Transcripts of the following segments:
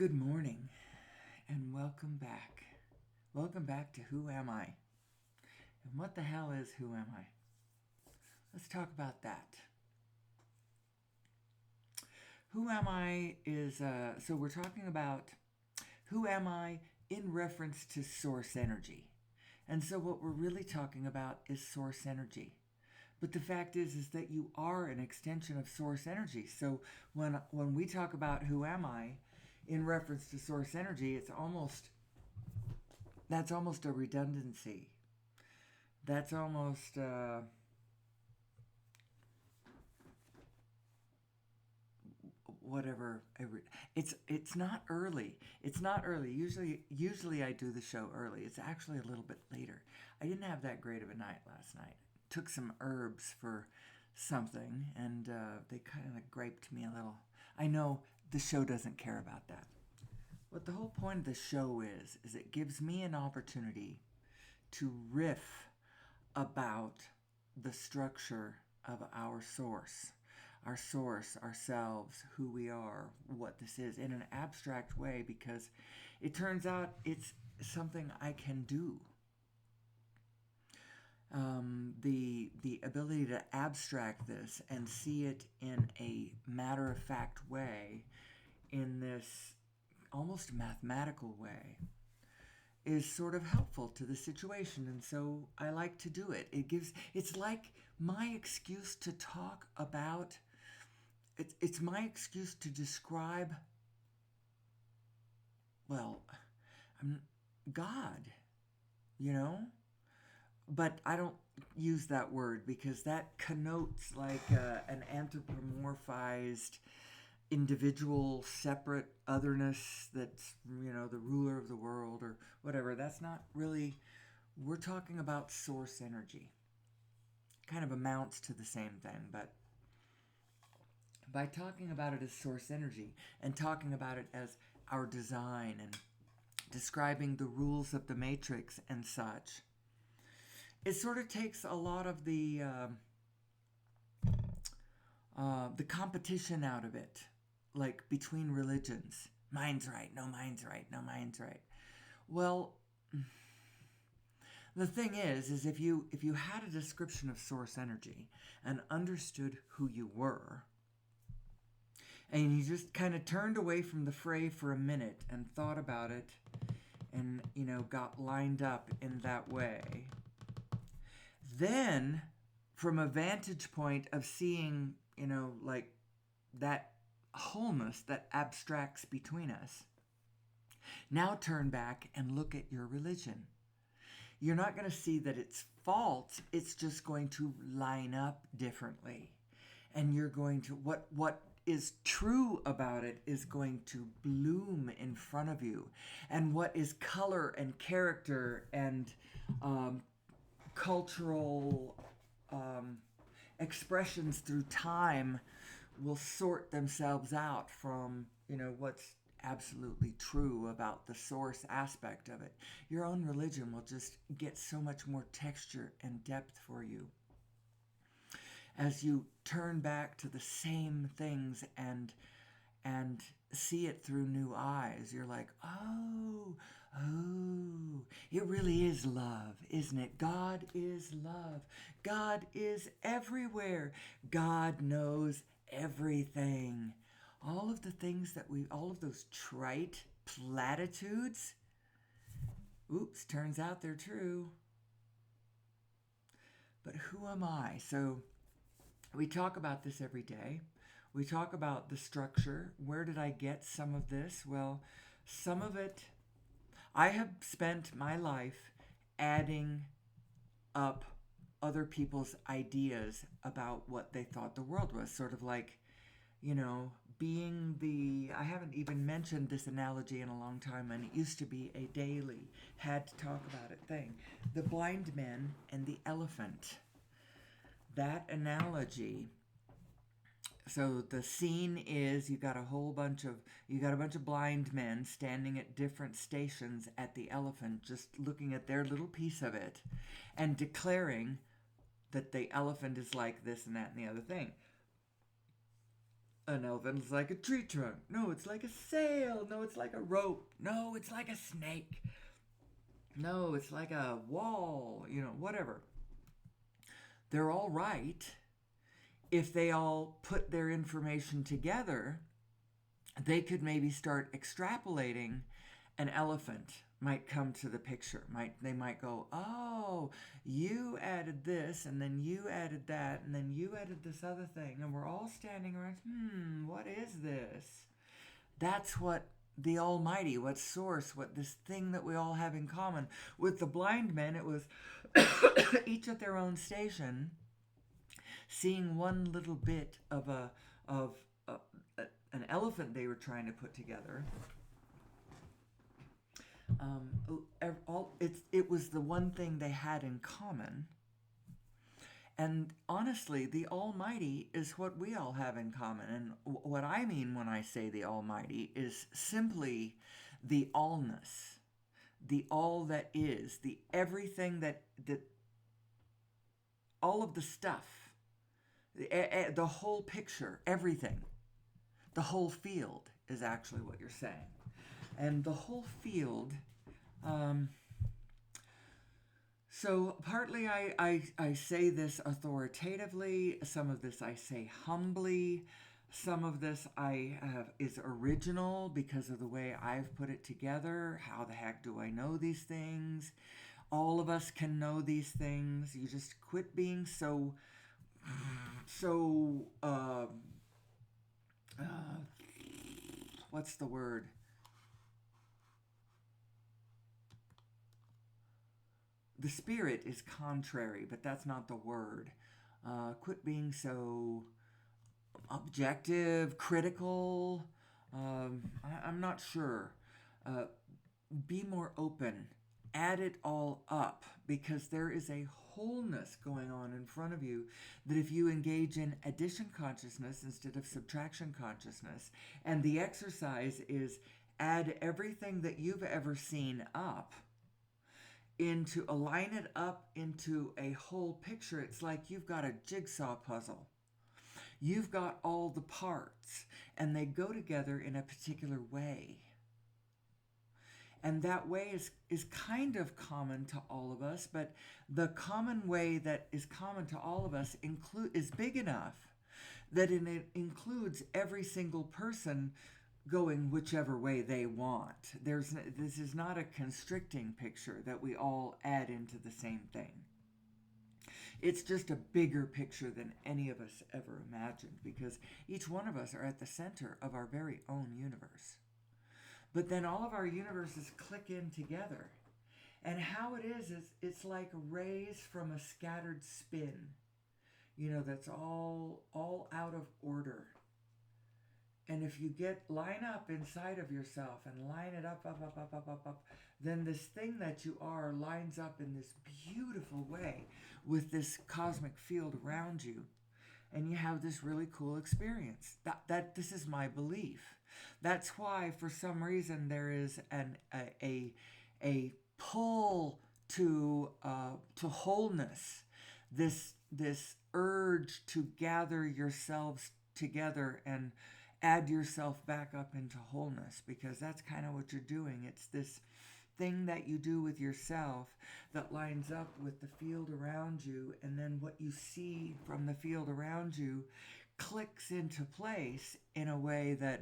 Good morning and welcome back. Welcome back to Who Am I? And what the hell is Who Am I? Let's talk about that. Who am I is, so we're talking about who am I in reference to source energy. And so what we're really talking about is source energy. But the fact is that you are an extension of source energy. So when we talk about who am I in reference to source energy, that's almost a redundancy. That's almost whatever. It's not early. It's not early. Usually I do the show early. It's actually a little bit later. I didn't have that great of a night last night. Took some herbs for something, and they kind of griped me a little. I know the show doesn't care about that. What the whole point of the show is it gives me an opportunity to riff about the structure of our source, ourselves, who we are, what this is, in an abstract way, because it turns out it's something I can do. The ability to abstract this and see it in a matter of fact way, in this almost mathematical way, is sort of helpful to the situation, and so I like to do it. It's like my excuse to talk about it's my excuse to describe, well, I'm God, you know? But I don't use that word because that connotes like an anthropomorphized individual, separate otherness that's, the ruler of the world or whatever. That's not really, we're talking about source energy. Kind of amounts to the same thing, but by talking about it as source energy and talking about it as our design and describing the rules of the matrix and such, it sort of takes a lot of the competition out of it, like between religions. Mine's right, no, mine's right, no, mine's right. Well, the thing is if you had a description of source energy and understood who you were, and you just kind of turned away from the fray for a minute and thought about it and got lined up in that way, then from a vantage point of seeing like that wholeness that abstracts between us, now turn back and look at your religion. You're not going to see that it's false, it's just going to line up differently, and you're going to what is true about it is going to bloom in front of you, and what is color and character and cultural expressions through time will sort themselves out from what's absolutely true about the source aspect of it. Your own religion will just get so much more texture and depth for you as you turn back to the same things and see it through new eyes. You're like, oh, it really is love, isn't it? God is love. God is everywhere. God knows everything. All of the things all of those trite platitudes, oops, turns out they're true. But who am I? So we talk about this every day. We talk about the structure. Where did I get some of this? Well, some of it, I have spent my life adding up other people's ideas about what they thought the world was. Sort of like, being I haven't even mentioned this analogy in a long time, and it used to be a daily, had to talk about it thing. The blind man and the elephant. That analogy. So the scene is you got a bunch of blind men standing at different stations at the elephant, just looking at their little piece of it and declaring that the elephant is like this and that and the other thing. An elephant is like a tree trunk. No, it's like a sail. No, it's like a rope. No, it's like a snake. No, it's like a wall. Whatever. They're all right if they all put their information together. They could maybe start extrapolating. An elephant might come to the picture. They might go, oh, you added this, and then you added that, and then you added this other thing, and we're all standing around. What is this? That's what the Almighty, what Source, what this thing that we all have in common. With the blind men, it was each at their own station, seeing one little bit of an elephant they were trying to put together. It was the one thing they had in common. And honestly, the Almighty is what we all have in common. And what I mean when I say the Almighty is simply the allness, the all that is, the everything that all of the stuff, the whole picture, everything, the whole field is actually what you're saying. And the whole field, so partly I say this authoritatively, some of this I say humbly, some of this is original because of the way I've put it together. How the heck do I know these things? All of us can know these things. You just quit being so what's the word? The spirit is contrary, but that's not the word. Quit being so objective, critical. I'm not sure. Be more open. Add it all up, because there is a wholeness going on in front of you that if you engage in addition consciousness instead of subtraction consciousness, and the exercise is add everything that you've ever seen up into, align it up into a whole picture. It's like you've got a jigsaw puzzle. You've got all the parts, and they go together in a particular way. And that way is kind of common to all of us, but the common way that is common to all of us is big enough that it includes every single person going whichever way they want. This is not a constricting picture that we all add into the same thing. It's just a bigger picture than any of us ever imagined, because each one of us are at the center of our very own universe. But then all of our universes click in together. And how it is it's like rays from a scattered spin, that's all out of order. And if you line up inside of yourself and line it up, then this thing that you are lines up in this beautiful way with this cosmic field around you. And you have this really cool experience. That this is my belief. That's why, for some reason, there is a pull to wholeness. This urge to gather yourselves together and add yourself back up into wholeness, because that's kind of what you're doing. It's this thing that you do with yourself that lines up with the field around you, and then what you see from the field around you clicks into place in a way that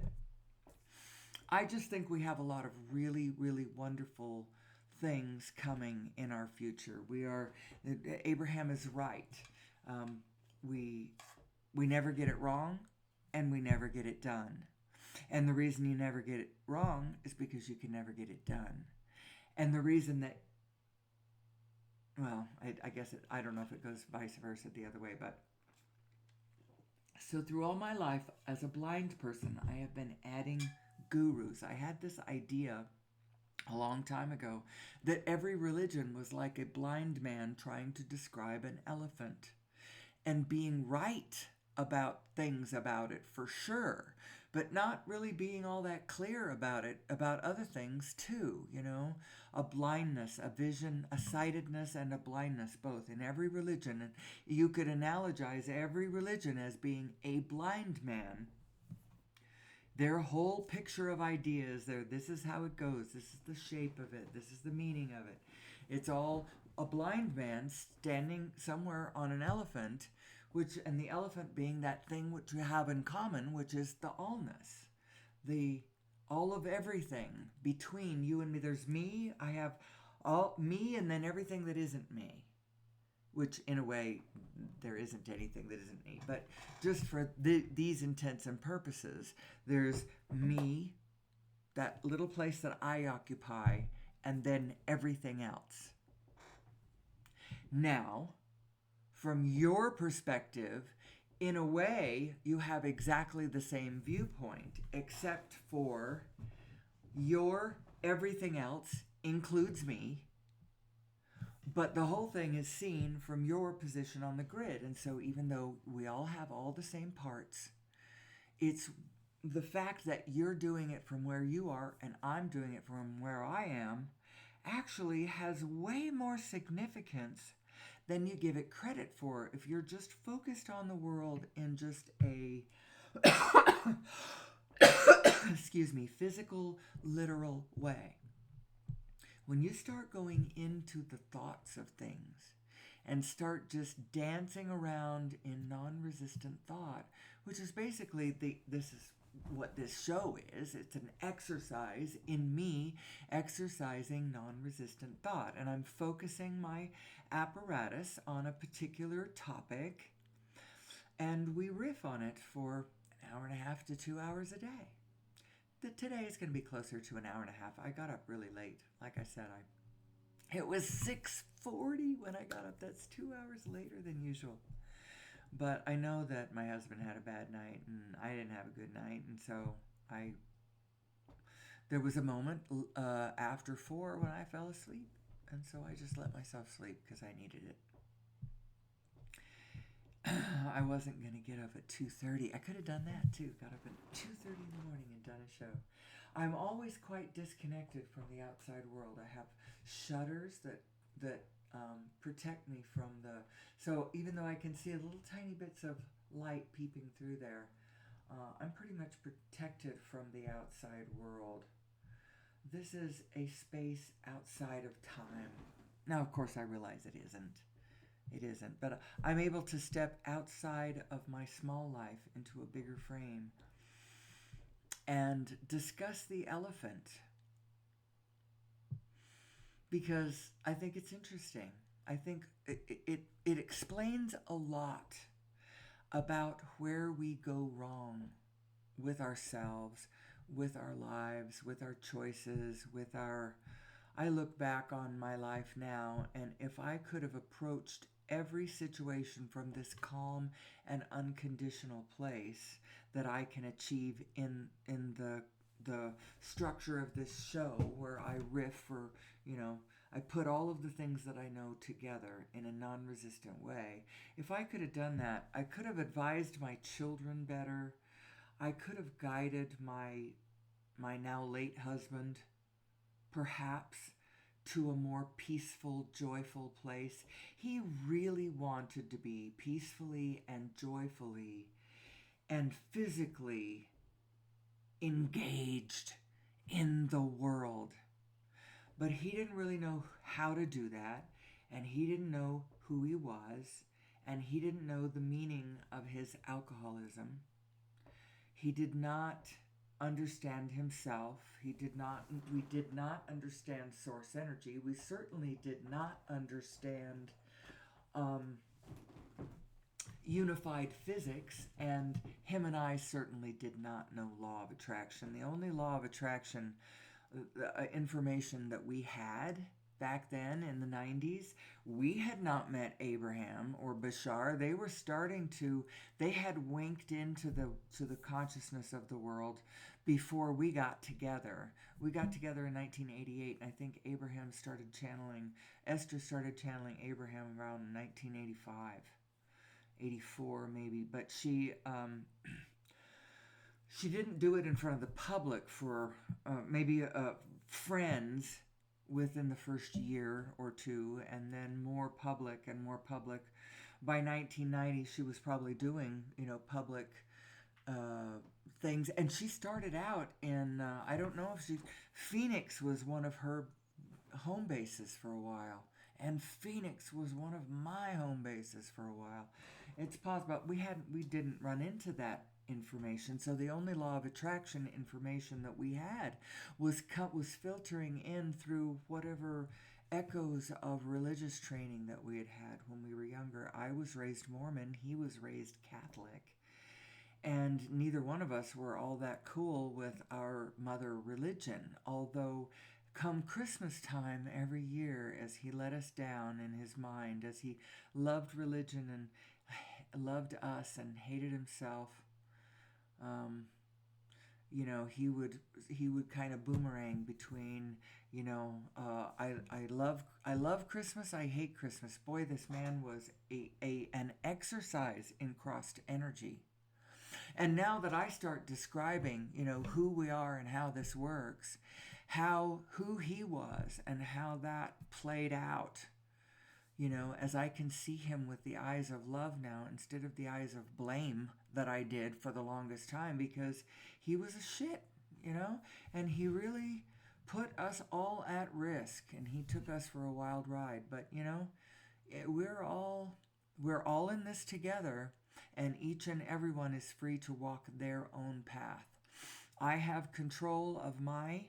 I just think we have a lot of really, really wonderful things coming in our future. Abraham is right. We never get it wrong, and we never get it done. And the reason you never get it wrong is because you can never get it done. And the reason that, I guess I don't know if it goes vice versa the other way, but so through all my life as a blind person, I have been adding gurus. I had this idea a long time ago that every religion was like a blind man trying to describe an elephant and being right about things about it for sure, but not really being all that clear about it, about other things too, a blindness, a vision, a sightedness, and a blindness, both in every religion. And you could analogize every religion as being a blind man Their whole picture of ideas, this is how it goes, this is the shape of it, this is the meaning of it. It's all a blind man standing somewhere on an elephant, and the elephant being that thing which you have in common, which is the allness, the all of everything between you and me. There's me, I have all me, and then everything that isn't me, which in a way there isn't anything that isn't me, but just for these intents and purposes, there's me, that little place that I occupy, and then everything else. Now, from your perspective, in a way, you have exactly the same viewpoint, except for your everything else includes me, but the whole thing is seen from your position on the grid. And so even though we all have all the same parts, it's the fact that you're doing it from where you are and I'm doing it from where I am actually has way more significance than you give it credit for if you're just focused on the world in just a excuse me, physical, literal way. When you start going into the thoughts of things and start just dancing around in non-resistant thought, which is basically this is what this show is. It's an exercise in me exercising non-resistant thought. And I'm focusing my apparatus on a particular topic, and we riff on it for an hour and a half to 2 hours a day. Today is going to be closer to an hour and a half. I got up really late. Like I said, it was 6:40 when I got up. That's 2 hours later than usual. But I know that my husband had a bad night and I didn't have a good night, and so there was a moment after 4 when I fell asleep, and so I just let myself sleep because I needed it. I wasn't going to get up at 2:30. I could have done that too. Got up at 2:30 in the morning and done a show. I'm always quite disconnected from the outside world. I have shutters that protect me from the... So even though I can see little tiny bits of light peeping through there, I'm pretty much protected from the outside world. This is a space outside of time. Now, of course, I realize it isn't. It isn't, but I'm able to step outside of my small life into a bigger frame and discuss the elephant, because I think it's interesting. I think it explains a lot about where we go wrong with ourselves, with our lives, with our choices, with our... I look back on my life now, and if I could have approached every situation from this calm and unconditional place that I can achieve in the structure of this show, where I riff for, I put all of the things that I know together in a non-resistant way. If I could have done that, I could have advised my children better. I could have guided my now late husband, perhaps, to a more peaceful, joyful place. He really wanted to be peacefully and joyfully and physically engaged in the world. But he didn't really know how to do that, and he didn't know who he was, and he didn't know the meaning of his alcoholism. He did not understand himself. We did not understand source energy. We certainly did not understand unified physics, and him and I certainly did not know law of attraction. The only law of attraction information that we had back then in the 90s, we had not met Abraham or Bashar. They had winked into the consciousness of the world before we got together. We got together in 1988, and I think Esther started channeling Abraham around 1985, 84 maybe, but she didn't do it in front of the public for maybe friends within the first year or two, and then more public and more public. By 1990, she was probably doing, public things. And she started out in, I don't know if she, Phoenix was one of her home bases for a while. And Phoenix was one of my home bases for a while. It's possible we didn't run into that information. So the only law of attraction information that we had was filtering in through whatever echoes of religious training that we had had when we were younger. I was raised Mormon, he was raised Catholic, and neither one of us were all that cool with our mother religion. Although come Christmas time every year, as he let us down in his mind, as he loved religion and loved us and hated himself, um, he would kind of boomerang between, I love Christmas, I hate Christmas. Boy, this man was an exercise in crossed energy. And now that I start describing, who we are and how this works, who he was and how that played out, as I can see him with the eyes of love now instead of the eyes of blame that I did for the longest time, because he was a shit, and he really put us all at risk, and he took us for a wild ride. But, we're all in this together, and each and everyone is free to walk their own path. I have control of my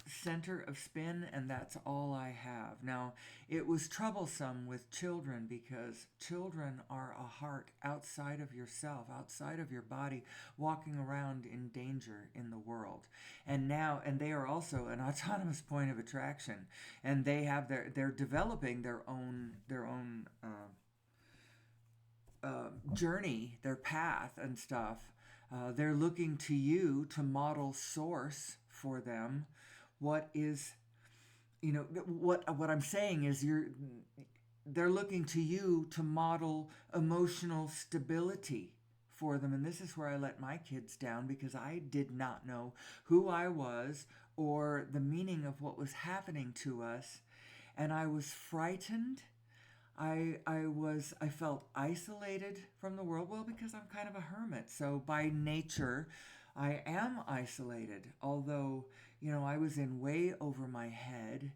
center of spin, and that's all I have. Now, it was troublesome with children because children are a heart outside of yourself, outside of your body, walking around in danger in the world. And they are also an autonomous point of attraction, and they're developing their own journey, their path and stuff. They're looking to you to model source for them. What I'm saying is they're looking to you to model emotional stability for them. And this is where I let my kids down, because I did not know who I was or the meaning of what was happening to us. And I was frightened. I felt isolated from the world. Well, because I'm kind of a hermit. So by nature, I am isolated. Although, I was in way over my head,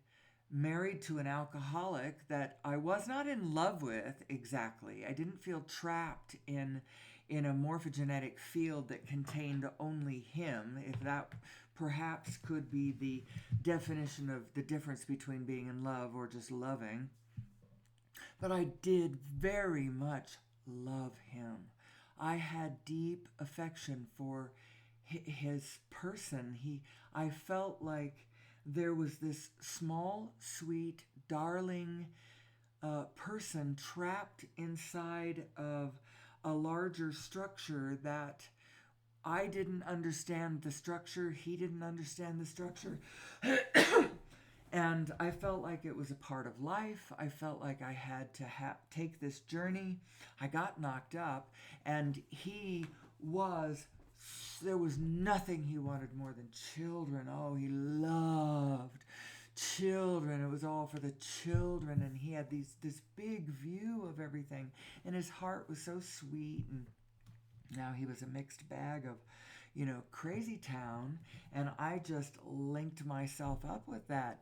married to an alcoholic that I was not in love with exactly. I didn't feel trapped in a morphogenetic field that contained only him, if that perhaps could be the definition of the difference between being in love or just loving. But I did very much love him. I had deep affection for his person. I felt like there was this small, sweet, darling person trapped inside of a larger structure that I didn't understand the structure. He didn't understand the structure. And I felt like it was a part of life. I felt like I had to take this journey. I got knocked up, and there was nothing he wanted more than children. Oh, he loved children. It was all for the children, and he had this big view of everything, and his heart was so sweet. And now he was a mixed bag of, crazy town, and I just linked myself up with that,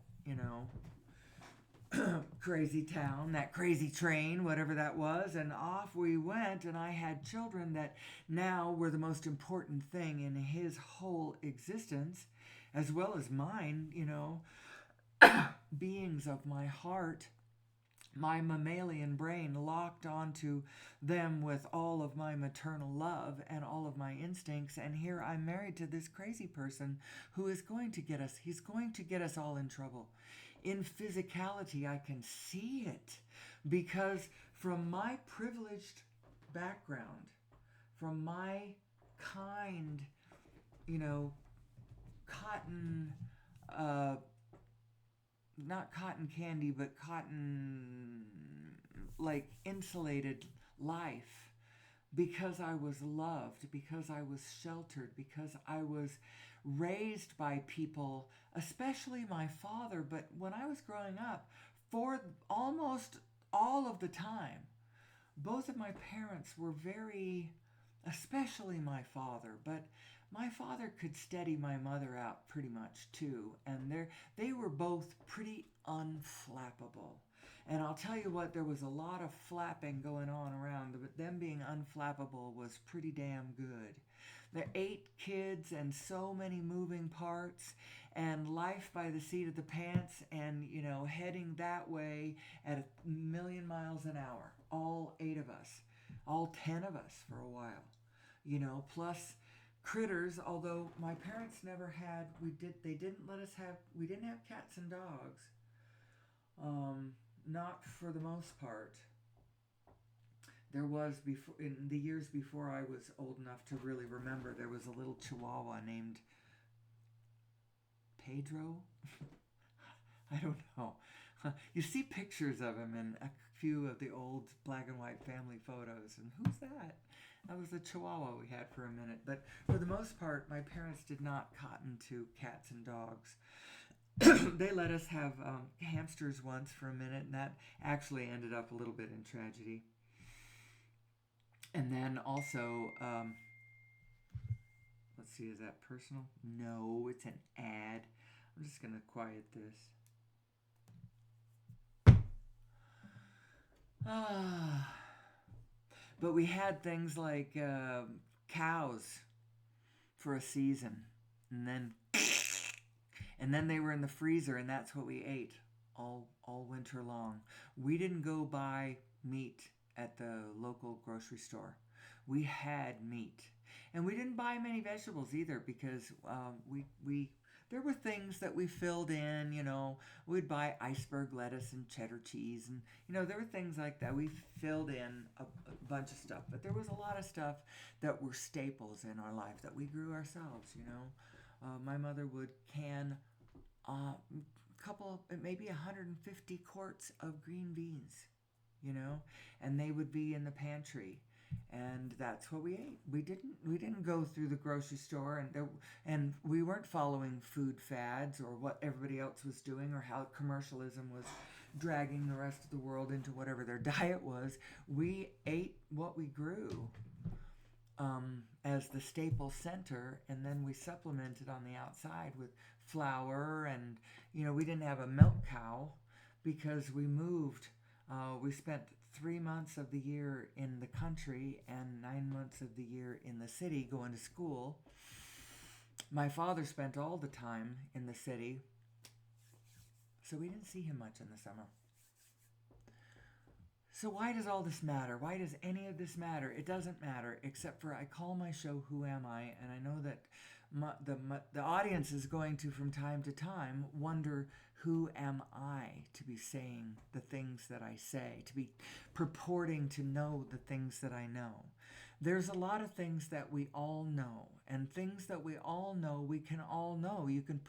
crazy town, that crazy train, whatever that was, and off we went. And I had children that now were the most important thing in his whole existence, as well as mine, beings of my heart. My mammalian brain locked onto them with all of my maternal love and all of my instincts. And here I'm married to this crazy person who is going to get us. He's going to get us all in trouble. In physicality, I can see it, because from my privileged background, from my kind, cotton, not cotton candy, but cotton, like insulated life, because I was loved, because I was sheltered, because I was raised by people, especially my father. But when I was growing up, for almost all of the time, both of my parents were very especially my father, but my father could steady my mother out pretty much too, and they were both pretty unflappable. And I'll tell you what, there was a lot of flapping going on around, but them being unflappable was pretty damn good. The 8 kids and so many moving parts, and life by the seat of the pants, and heading that way at a million miles an hour. All 8 of us, all 10 of us for a while, plus critters. Although my parents never had, they didn't let us have, we didn't have cats and dogs. Not for the most part. There was, before, in the years before I was old enough to really remember, there was a little Chihuahua named Pedro. I don't know. You see pictures of him in a few of the old black and white family photos, and who's that? That was the Chihuahua we had for a minute. But for the most part, my parents did not cotton to cats and dogs. They let us have hamsters once for a minute, and that actually ended up a little bit in tragedy. And then also, let's see, is that personal? No, it's an ad. I'm just going to quiet this. But we had things like cows for a season, and then they were in the freezer, and that's what we ate all winter long. We didn't go buy meat at the local grocery store. We had meat, and we didn't buy many vegetables either, because we there were things that we filled in. We'd buy iceberg lettuce and cheddar cheese, and there were things like that. We filled in a bunch of stuff, but there was a lot of stuff that were staples in our life that we grew ourselves. My mother would can couple, maybe 150 quarts of green beans, and they would be in the pantry, and that's what we ate. We didn't go through the grocery store, and we weren't following food fads or what everybody else was doing, or how commercialism was dragging the rest of the world into whatever their diet was. We ate what we grew as the staple center, and then we supplemented on the outside with flour, and we didn't have a milk cow because we moved. We spent 3 months of the year in the country and 9 months of the year in the city going to school. My father spent all the time in the city, so we didn't see him much in the summer. So why does all this matter? Why does any of this matter? It doesn't matter, except for I call my show Who Am I? And I know that the audience is going to, from time to time, wonder, who am I to be saying the things that I say, to be purporting to know the things that I know? There's a lot of things that we all know, and things that we all know, we can all know. You can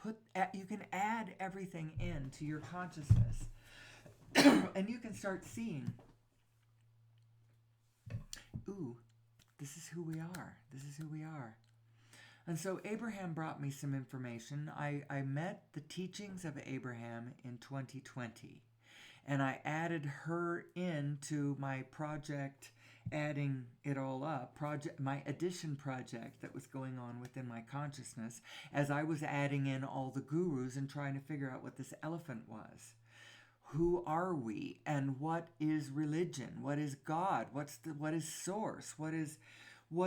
add everything into your consciousness, and you can start seeing, ooh, this is who we are. This is who we are. And so Abraham brought me some information. I met the teachings of Abraham in 2020, and I added her into my project, adding it all up, my addition project that was going on within my consciousness, as I was adding in all the gurus and trying to figure out what this elephant was. Who are we, and what is religion? What is God? What is source? What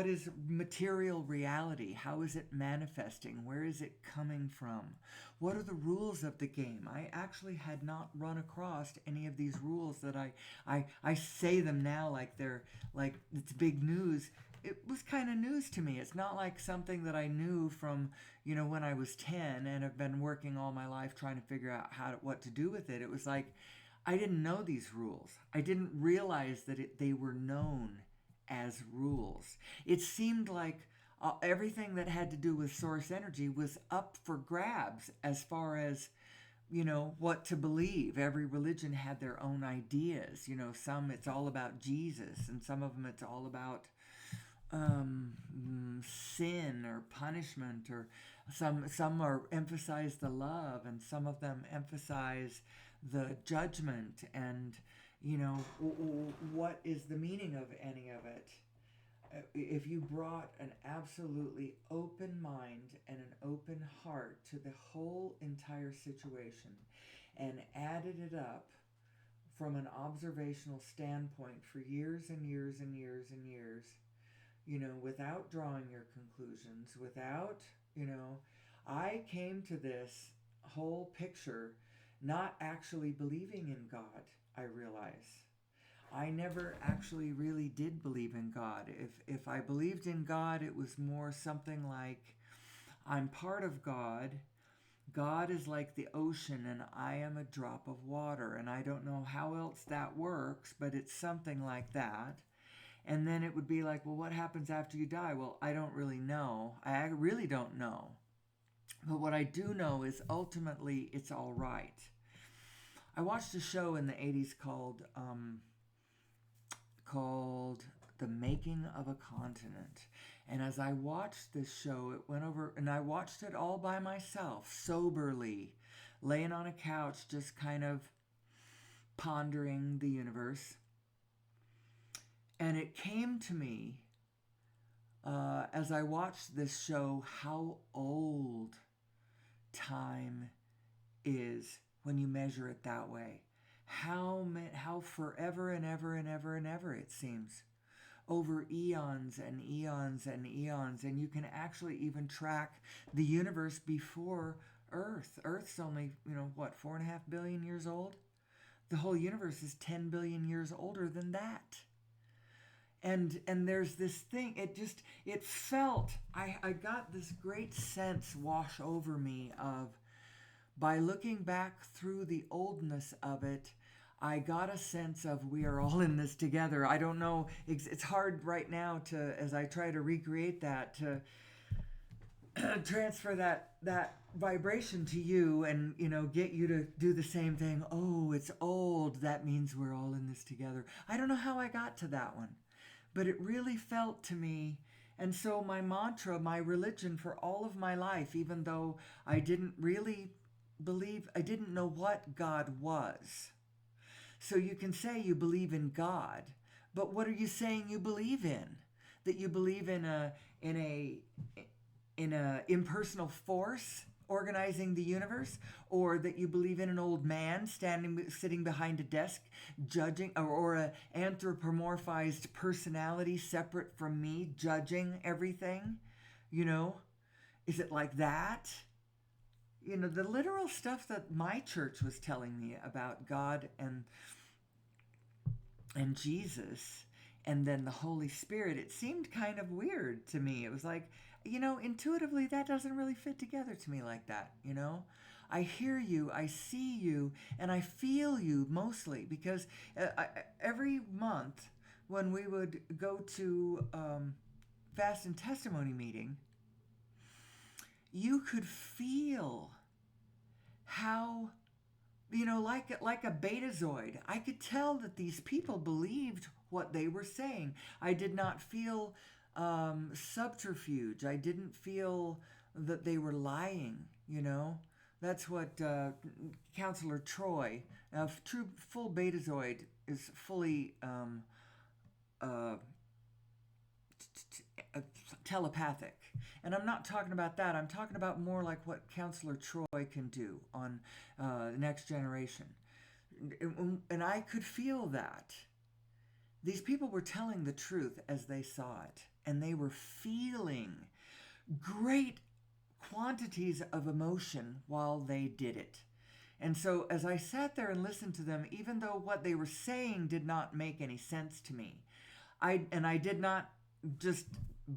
is material reality? How is it manifesting? Where is it coming from? What are the rules of the game? I actually had not run across any of these rules that I say them now like they're like it's big news. It was kind of news to me. It's not like something that I knew from, when I was 10 and have been working all my life trying to figure out what to do with it. It was like I didn't know these rules. I didn't realize that they were known as rules. It seemed like everything that had to do with source energy was up for grabs as far as, what to believe. Every religion had their own ideas. Some it's all about Jesus, and some of them it's all about sin or punishment, or some are emphasize the love, and some of them emphasize the judgment, and what is the meaning of any of it. if you brought an absolutely open mind and an open heart to the whole entire situation and added it up from an observational standpoint for years and years and years and years, without drawing your conclusions, without, I came to this whole picture not actually believing in God, I realize. I never actually really did believe in God. If I believed in God, it was more something like I'm part of God. God is like the ocean and I am a drop of water. And I don't know how else that works, but it's something like that. And then it would be like, well, what happens after you die? Well, I don't really know. I really don't know. But what I do know is ultimately it's all right. I watched a show in the 80s called The Making of a Continent. And as I watched this show, it went over, and I watched it all by myself, soberly, laying on a couch, just kind of pondering the universe. And it came to me as I watched this show how old time is when you measure it that way. How forever and ever and ever and ever it seems. Over eons and eons and eons. And you can actually even track the universe before Earth. Earth's only, 4.5 billion years old? The whole universe is 10 billion years older than that. And there's this thing, it felt, I got this great sense wash over me of, by looking back through the oldness of it, I got a sense of we are all in this together. I don't know, it's hard right now to, as I try to recreate that, to transfer that vibration to you and, get you to do the same thing. Oh, it's old. That means we're all in this together. I don't know how I got to that one, but it really felt to me. And so my mantra, my religion for all of my life, even though I didn't really believe, I didn't know what God was. So you can say you believe in God, but what are you saying you believe in? That you believe in a impersonal force organizing the universe, or that you believe in an old man sitting behind a desk judging, or a anthropomorphized personality separate from me judging everything? Is it like that? The literal stuff that my church was telling me about God and Jesus and then the Holy Spirit, it seemed kind of weird to me. It was like, intuitively that doesn't really fit together to me like that, I hear you, I see you, and I feel you mostly because every month when we would go to fast and testimony meeting, you could feel how, like a betazoid. I could tell that these people believed what they were saying. I did not feel subterfuge. I didn't feel that they were lying, That's what Counselor Troy, true full betazoid, is fully telepathic. And I'm not talking about that. I'm talking about more like what Counselor Troy can do on the Next Generation. And I could feel that. These people were telling the truth as they saw it. And they were feeling great quantities of emotion while they did it. And so as I sat there and listened to them, even though what they were saying did not make any sense to me, I did not just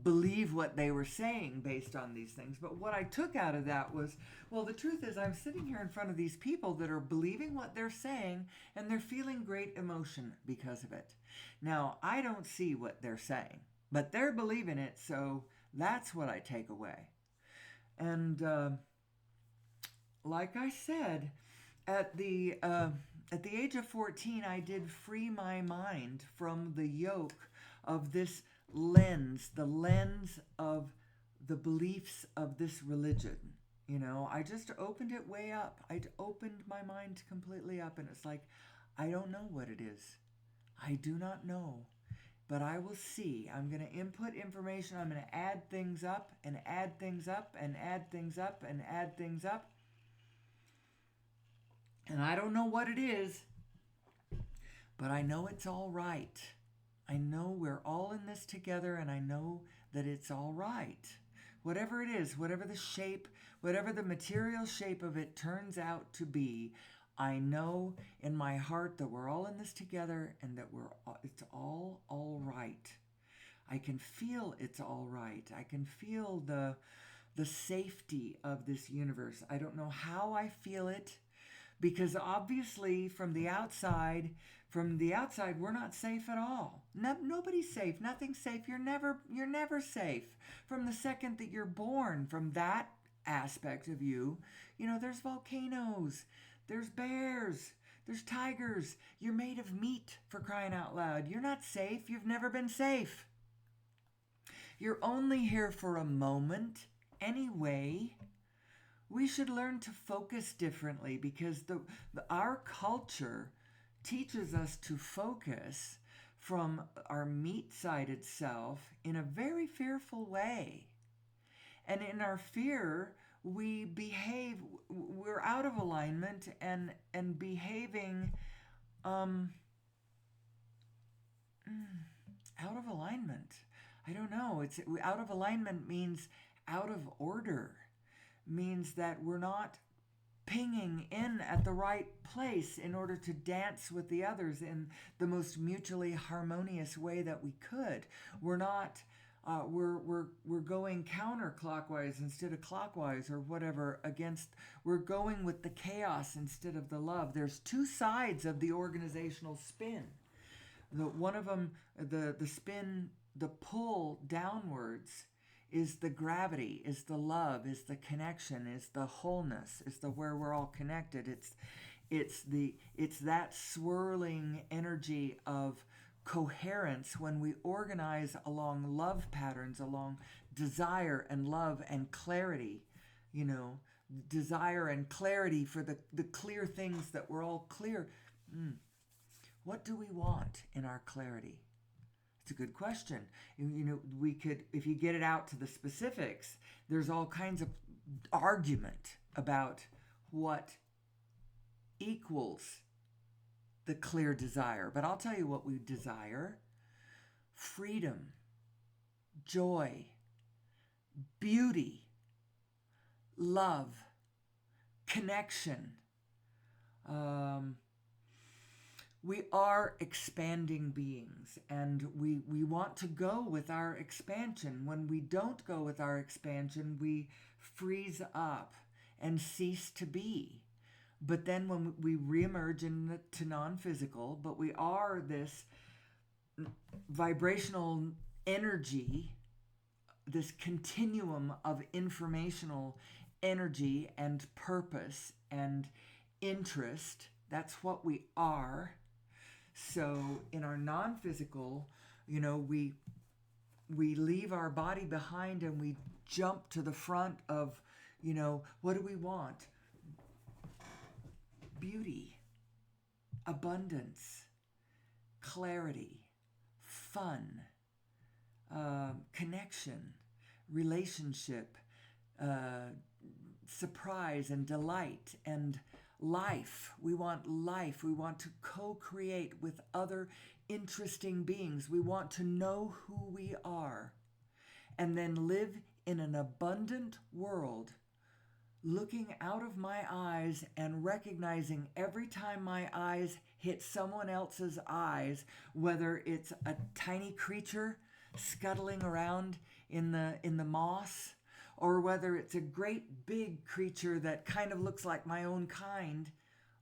believe what they were saying based on these things. But what I took out of that was, well, the truth is I'm sitting here in front of these people that are believing what they're saying and they're feeling great emotion because of it. Now, I don't see what they're saying, but they're believing it, so that's what I take away. And like I said, at the age of 14, I did free my mind from the yoke of this lens, the lens of the beliefs of this religion. I just opened it way up. I opened my mind completely up, and it's like, I don't know what it is. I do not know. but I will see. I'm going to input information. I'm going to add things up and add things up and add things up and add things up. And I don't know what it is, but I know it's all right. I know we're all in this together, and I know that it's all right. Whatever it is, whatever the shape, whatever the material shape of it turns out to be, I know in my heart that we're all in this together and that it's all right. I can feel it's all right. I can feel the safety of this universe. I don't know how I feel it, because obviously from the outside, we're not safe at all. Nobody's safe. Nothing's safe. You're never safe. From the second that you're born, from that aspect of you, there's volcanoes, there's bears, there's tigers. You're made of meat, for crying out loud. You're not safe. You've never been safe. You're only here for a moment anyway. We should learn to focus differently, because our culture teaches us to focus from our meat-sided self in a very fearful way. And in our fear, we're out of alignment and behaving out of alignment. I don't know. Out of alignment means out of order, means that we're not pinging in at the right place in order to dance with the others in the most mutually harmonious way that we could. We're not we're going counterclockwise instead of clockwise, or whatever, we're going with the chaos instead of the love. There's two sides of the organizational spin. One of them, the spin, the pull downwards, is the gravity, is the love, is the connection, is the wholeness, is the where we're all connected. It's that swirling energy of coherence when we organize along love patterns, along desire and love and clarity, desire and clarity for the clear things that we're all clear. What do we want in our clarity? It's a good question. We could, if you get it out to the specifics, there's all kinds of argument about what equals the clear desire. But I'll tell you what we desire: freedom, joy, beauty, love, connection. We are expanding beings, and we want to go with our expansion. When we don't go with our expansion, we freeze up and cease to be. But then when we reemerge into non-physical, but we are this vibrational energy, this continuum of informational energy and purpose and interest. That's what we are. So in our non-physical, we leave our body behind and we jump to the front of, what do we want? Beauty, abundance, clarity, fun, connection, relationship, surprise and delight, and life. We want life. We want to co-create with other interesting beings. We want to know who we are and then live in an abundant world, looking out of my eyes and recognizing every time my eyes hit someone else's eyes, whether it's a tiny creature scuttling around in the moss, or whether it's a great big creature that kind of looks like my own kind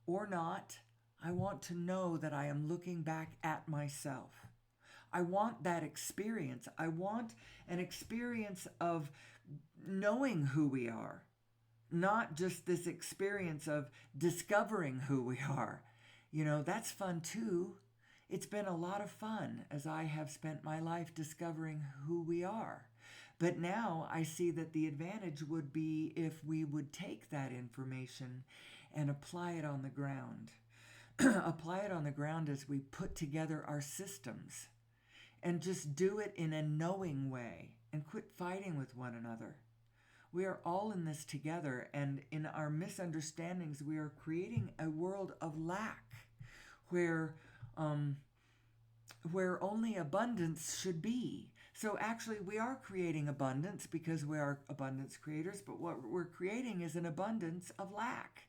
or not, I want to know that I am looking back at myself. I want that experience. I want an experience of knowing who we are, not just this experience of discovering who we are. That's fun too. It's been a lot of fun as I have spent my life discovering who we are. But now I see that the advantage would be if we would take that information and apply it on the ground. Apply it on the ground as we put together our systems and just do it in a knowing way and quit fighting with one another. We are all in this together, and in our misunderstandings, we are creating a world of lack where um, where only abundance should be. So actually, we are creating abundance because we are abundance creators, but what we're creating is an abundance of lack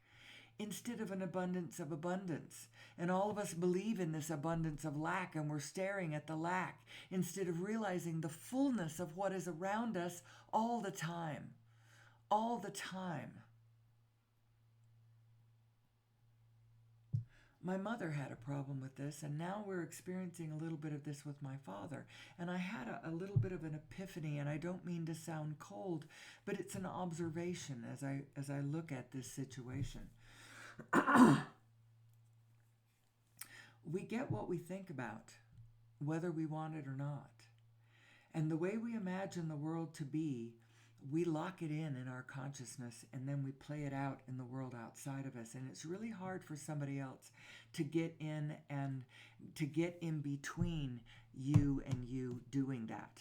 instead of an abundance of abundance. And all of us believe in this abundance of lack, and we're staring at the lack instead of realizing the fullness of what is around us all the time. All the time. My mother had a problem with this, and now we're experiencing a little bit of this with my father. And I had a little bit of an epiphany, and I don't mean to sound cold, but it's an observation as I look at this situation. We get what we think about, whether we want it or not. And the way we imagine the world to be, we lock it in our consciousness, and then we play it out in the world outside of us. And it's really hard for somebody else to get in and to get in between you and you doing that.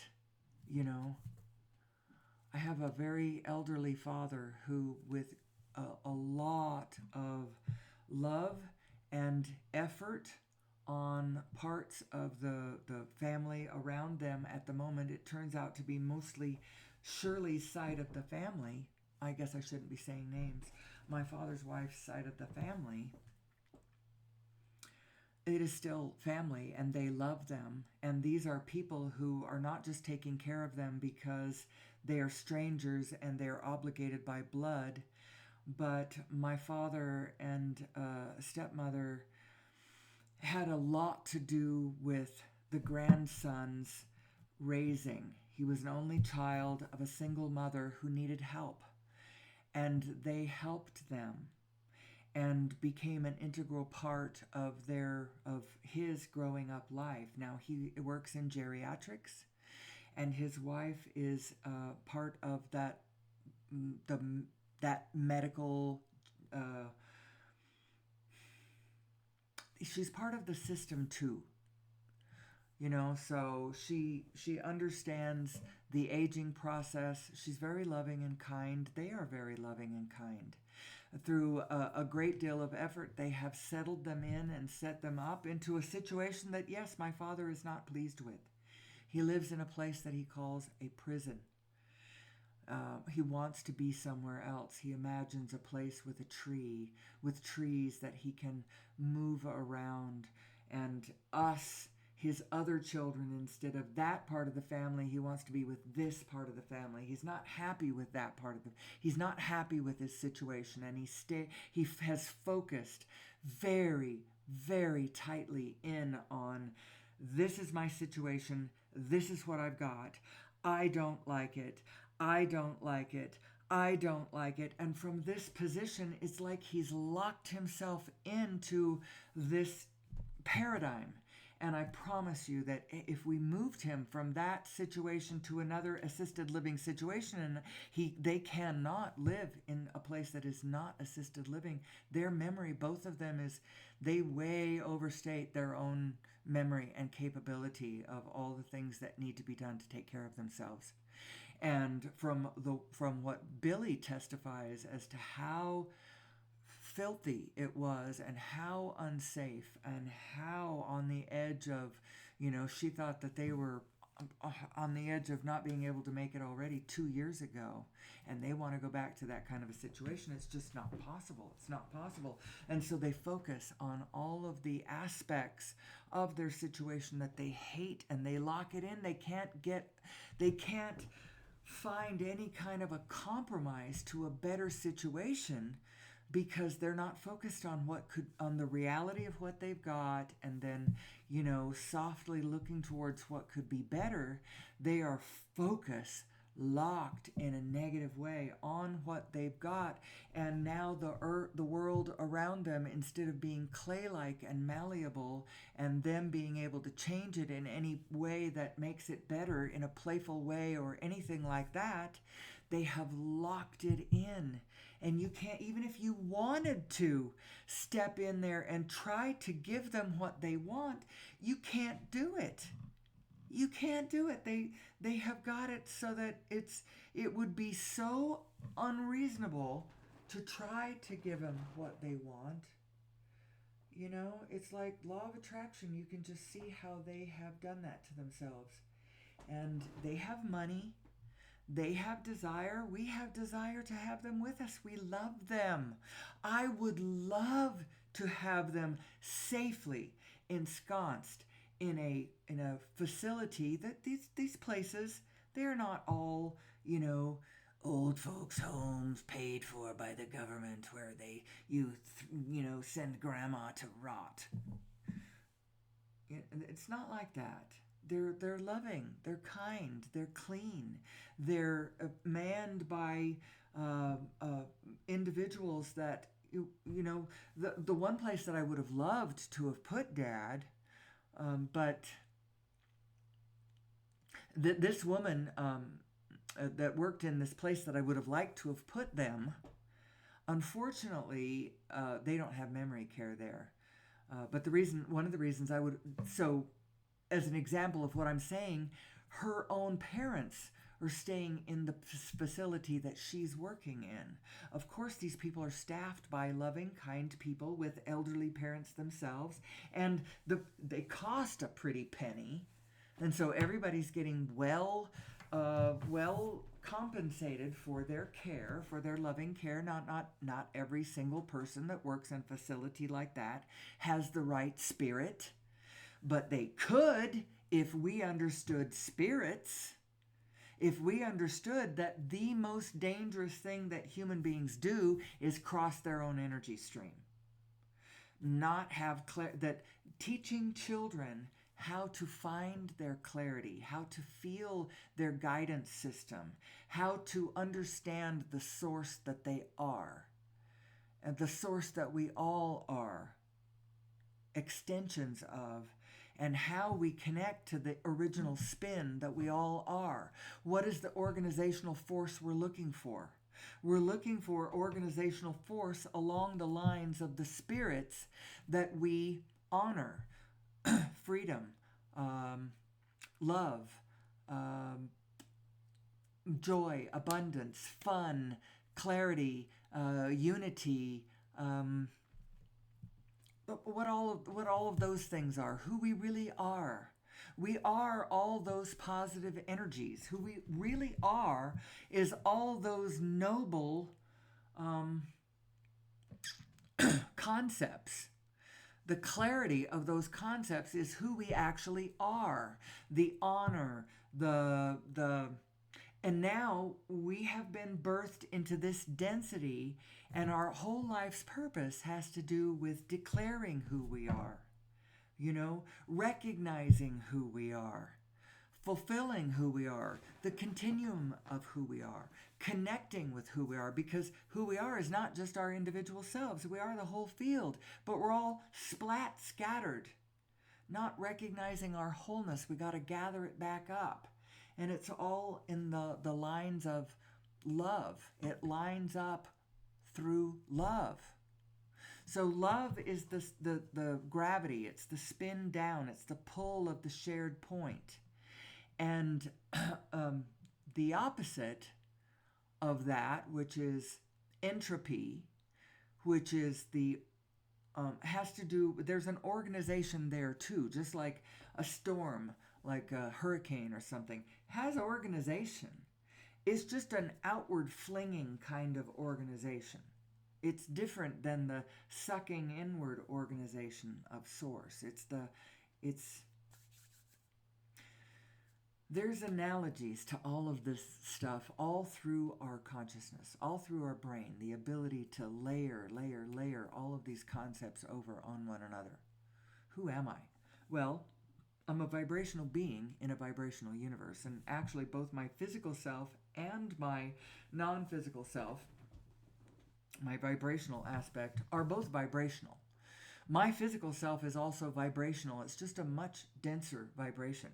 I have a very elderly father who, with a lot of love and effort on parts of the family around them at the moment, it turns out to be mostly Shirley's side of the family. I guess I shouldn't be saying names. My father's wife's side of the family. It is still family, and they love them. And these are people who are not just taking care of them because they are strangers and they're obligated by blood. But my father and stepmother had a lot to do with the grandson's raising. He was an only child of a single mother who needed help, and they helped them and became an integral part of his growing up life. Now he works in geriatrics, and his wife is part of that medical. She's part of the system too. So she understands the aging process. She's very loving and kind. They are very loving and kind. Through a great deal of effort, they have settled them in and set them up into a situation that, yes, my father is not pleased with. He lives in a place that he calls a prison. He wants to be somewhere else. He imagines a place with with trees that he can move around, and us, his other children, instead of that part of the family, he wants to be with this part of the family. He's not happy with that part of he's not happy with his situation, and he has focused very, very tightly in on, this is my situation, this is what I've got, I don't like it, I don't like it, I don't like it. And from this position, it's like he's locked himself into this paradigm. And I promise you that if we moved him from that situation to another assisted living situation, and they cannot live in a place that is not assisted living, their memory, both of them, they way overstate their own memory and capability of all the things that need to be done to take care of themselves. And from what Billy testifies as to how filthy it was, and how unsafe, and how on the edge of, she thought that they were on the edge of not being able to make it already 2 years ago, and they want to go back to that kind of a situation. It's just not possible. It's not possible. And so they focus on all of the aspects of their situation that they hate, and they lock it in. They can't find any kind of a compromise to a better situation, because they're not focused on on the reality of what they've got, and then, softly looking towards what could be better. They are locked in a negative way on what they've got. And now the world around them, instead of being clay-like and malleable, and them being able to change it in any way that makes it better, in a playful way or anything like that, they have locked it in. And you can't, even if you wanted to step in there and try to give them what they want, you can't do it. You can't do it. They have got it so that it would be so unreasonable to try to give them what they want. You know, it's like law of attraction. You can just see how they have done that to themselves. And they have money. They have desire. We have desire to have them with us. We love them. I would love to have them safely ensconced in a facility that these places, they're not all, you know, old folks homes paid for by the government where you know, send grandma to rot. It's not like that. They're loving, they're kind, they're clean, they're manned by uh, uh, individuals that you know, the one place that I would have loved to have put Dad, but this woman that worked in this place that I would have liked to have put them, unfortunately, they don't have memory care there. But one of the reasons I would, so as an example of what I'm saying, her own parents are staying in the facility that she's working in. Of course, these people are staffed by loving, kind people with elderly parents themselves, and they cost a pretty penny, and so everybody's getting well compensated for their care, for their loving care. Not every single person that works in a facility like that has the right spirit, but they could if we understood spirits. If we understood that the most dangerous thing that human beings do is cross their own energy stream, not have that teaching children how to find their clarity, how to feel their guidance system, how to understand the source that they are, and the source that we all are extensions of, and how we connect to the original spin that we all are. What is the organizational force we're looking for? We're looking for organizational force along the lines of the spirits that we honor: freedom, love, um, joy, abundance, fun, clarity, unity. What all of those things are, who we really are. We are all those positive energies. Who we really are is all those noble concepts. The clarity of those concepts is who we actually are. The honor, and now we have been birthed into this density, and our whole life's purpose has to do with declaring who we are, you know, recognizing who we are, fulfilling who we are, the continuum of who we are, connecting with who we are, because who we are is not just our individual selves. We are the whole field, but we're all scattered, not recognizing our wholeness. We got to gather it back up. And it's all in the lines of love. It lines up through love. So love is the gravity. It's the spin down. It's the pull of the shared point. And the opposite of that, which is entropy, which is has to do, there's an organization there too, just like a storm, like a hurricane or something, has organization. It's just an outward flinging kind of organization. It's different than the sucking inward organization of source. There's analogies to all of this stuff all through our consciousness, all through our brain, the ability to layer all of these concepts over on one another. Who am I? Well, I'm a vibrational being in a vibrational universe, and actually both my physical self and my non-physical self, my vibrational aspect, are both vibrational. My physical self is also vibrational. It's just a much denser vibration.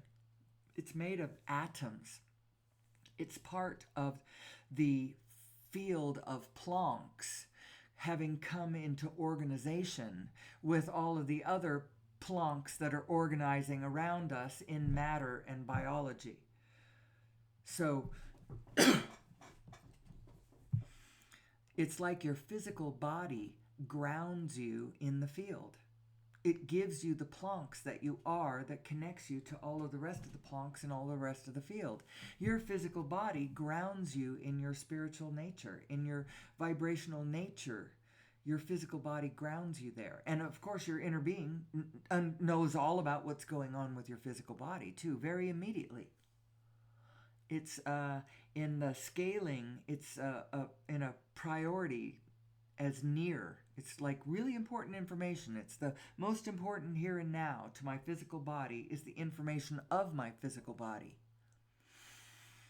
It's made of atoms. It's part of the field of Planck's, having come into organization with all of the other plonks that are organizing around us in matter and biology. So it's like your physical body grounds you in the field. It gives you the plonks that you are, that connects you to all of the rest of the plonks and all the rest of the field. Your physical body grounds you in your spiritual nature, in your vibrational nature. Your physical body grounds you there. And of course, your inner being knows all about what's going on with your physical body too, very immediately. It's in the scaling, it's in a priority as near. It's like really important information. It's the most important here and now to my physical body is the information of my physical body.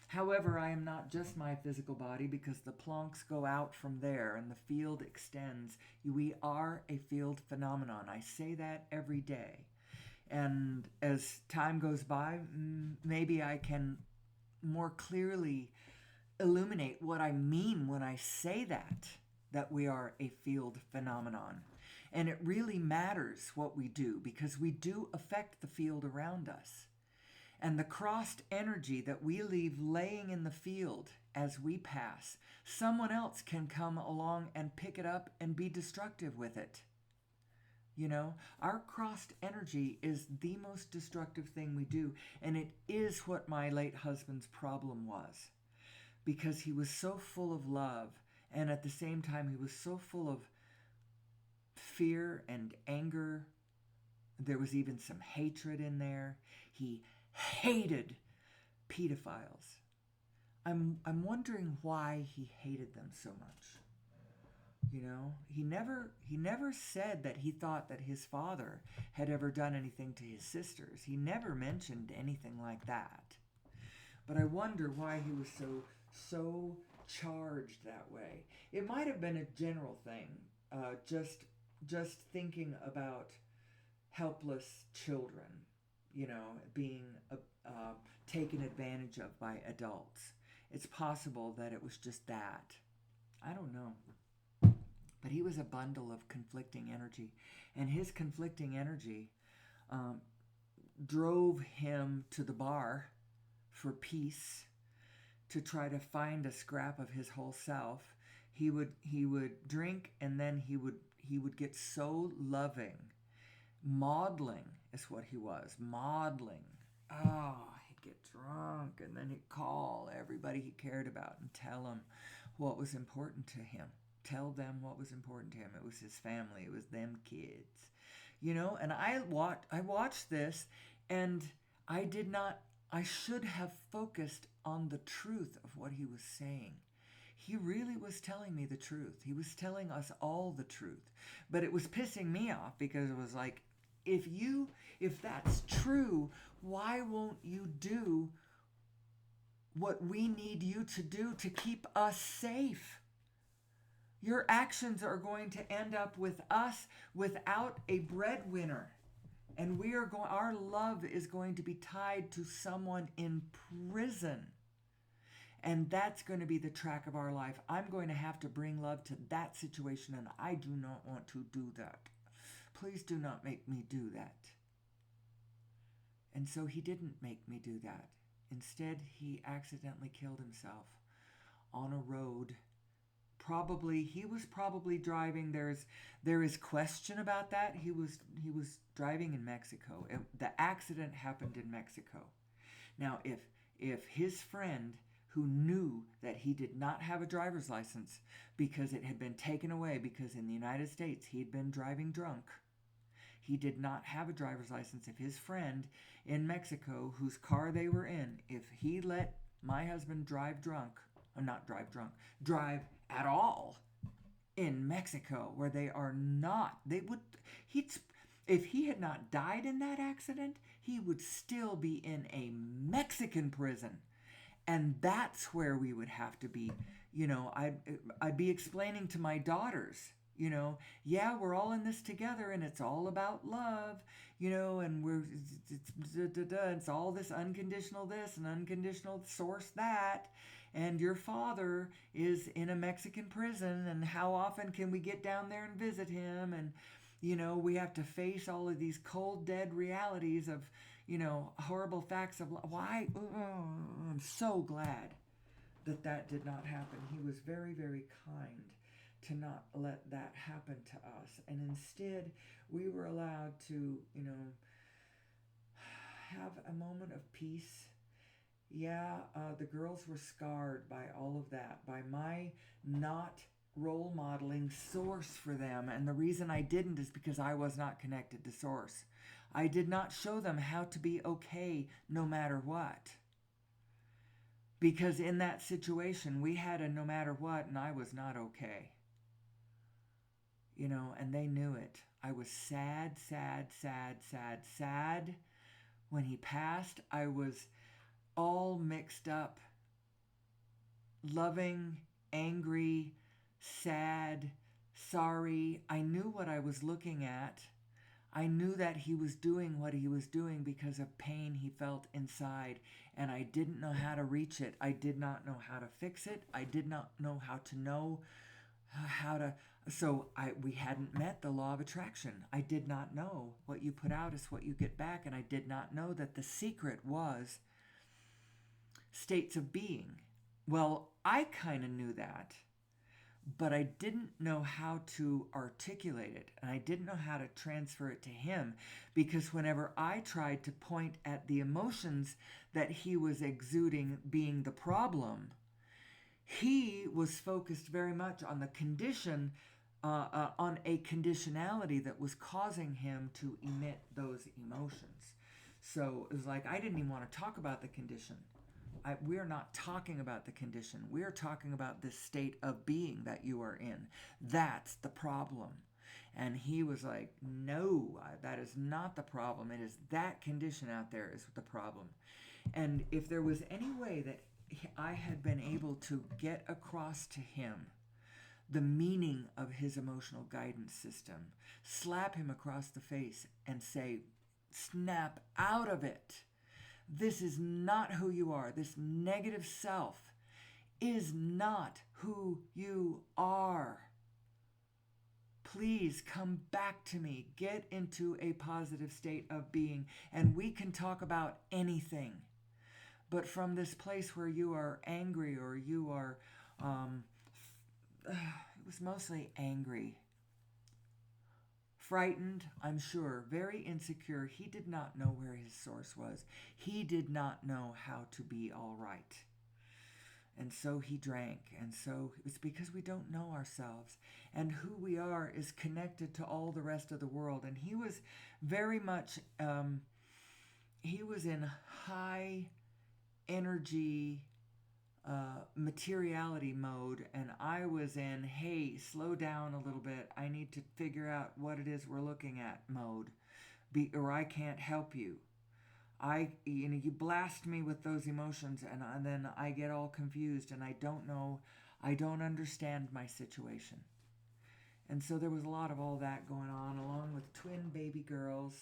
However, I am not just my physical body, because the plonks go out from there and the field extends. We are a field phenomenon. I say that every day. And as time goes by, maybe I can more clearly illuminate what I mean when I say that we are a field phenomenon. And it really matters what we do, because we do affect the field around us. And the crossed energy that we leave laying in the field as we pass, someone else can come along and pick it up and be destructive with it. You know, our crossed energy is the most destructive thing we do. And it is what my late husband's problem was, because he was so full of love. And at the same time, he was so full of fear and anger. There was even some hatred in there. He hated pedophiles. I'm wondering why he hated them so much. You know, he never said that he thought that his father had ever done anything to his sisters. He never mentioned anything like that. But I wonder why he was so charged that way. It might have been a general thing, just thinking about helpless children, you know, being taken advantage of by adults. It's possible that it was just that. I don't know. But he was a bundle of conflicting energy, and his conflicting energy drove him to the bar for peace, to try to find a scrap of his whole self. He would drink, and then he would get so loving. Maudling is what he was. Maudling. Oh, he'd get drunk, and then he'd call everybody he cared about and tell them what was important to him. Tell them what was important to him. It was his family. It was them kids. You know, and I watched this, and I should have focused on the truth of what he was saying. He really was telling me the truth. He was telling us all the truth. But it was pissing me off, because it was like, if that's true, why won't you do what we need you to do to keep us safe? Your actions are going to end up with us without a breadwinner. And our love is going to be tied to someone in prison. And that's going to be the track of our life. I'm going to have to bring love to that situation, and I do not want to do that. Please do not make me do that. And so he didn't make me do that. Instead, he accidentally killed himself on a road. He was probably driving. There is question about that. He was driving in Mexico. The accident happened in Mexico. Now, if his friend, who knew that he did not have a driver's license because it had been taken away, because in the United States he had been driving drunk, he did not have a driver's license. If his friend in Mexico, whose car they were in, if he let my husband drive at all in Mexico, where if he had not died in that accident, he would still be in a Mexican prison. And that's where we would have to be. You know, I'd be explaining to my daughters, you know, yeah, we're all in this together, and it's all about love, you know, and it's all this unconditional this and unconditional source that, and your father is in a Mexican prison, and how often can we get down there and visit him? And We have to face all of these cold, dead realities of, horrible facts of why. I'm so glad that that did not happen. He was very, very kind to not let that happen to us. And instead, we were allowed to, have a moment of peace. Yeah, the girls were scarred by all of that, by my not role modeling source for them. And the reason I didn't is because I was not connected to source. I did not show them how to be okay no matter what. Because in that situation, we had a no matter what, and I was not okay. And they knew it. I was sad, sad, sad, sad, sad. When he passed, I was all mixed up, loving, angry, sad, sorry. I knew what I was looking at. I knew that he was doing what he was doing because of pain he felt inside, and I didn't know how to reach it. I did not know how to fix it. I did not know how to. So we hadn't met the law of attraction. I did not know what you put out is what you get back, and I did not know that the secret was states of being. Well, I kind of knew that, but I didn't know how to articulate it, and I didn't know how to transfer it to him, because whenever I tried to point at the emotions that he was exuding being the problem, he was focused very much on the condition, on a conditionality that was causing him to emit those emotions. So it was like I didn't even want to talk about the condition. We're not talking about the condition. We're talking about this state of being that you are in. That's the problem. And he was like, no, that is not the problem. It is that condition out there is the problem. And if there was any way that I had been able to get across to him the meaning of his emotional guidance system, slap him across the face and say, snap out of it. This is not who you are. This negative self is not who you are. Please come back to me. Get into a positive state of being, and we can talk about anything. But from this place where you are angry, or you are, it was mostly angry. Frightened, I'm sure, very insecure. He did not know where his source was. He did not know how to be all right. And so he drank. And so it's because we don't know ourselves. And who we are is connected to all the rest of the world. And he was very much, he was in high energy, materiality mode, and I was in, hey, slow down a little bit, I need to figure out what it is we're looking at mode, or I can't help you. You blast me with those emotions, and then I get all confused, and I don't understand my situation. And so there was a lot of all that going on, along with twin baby girls,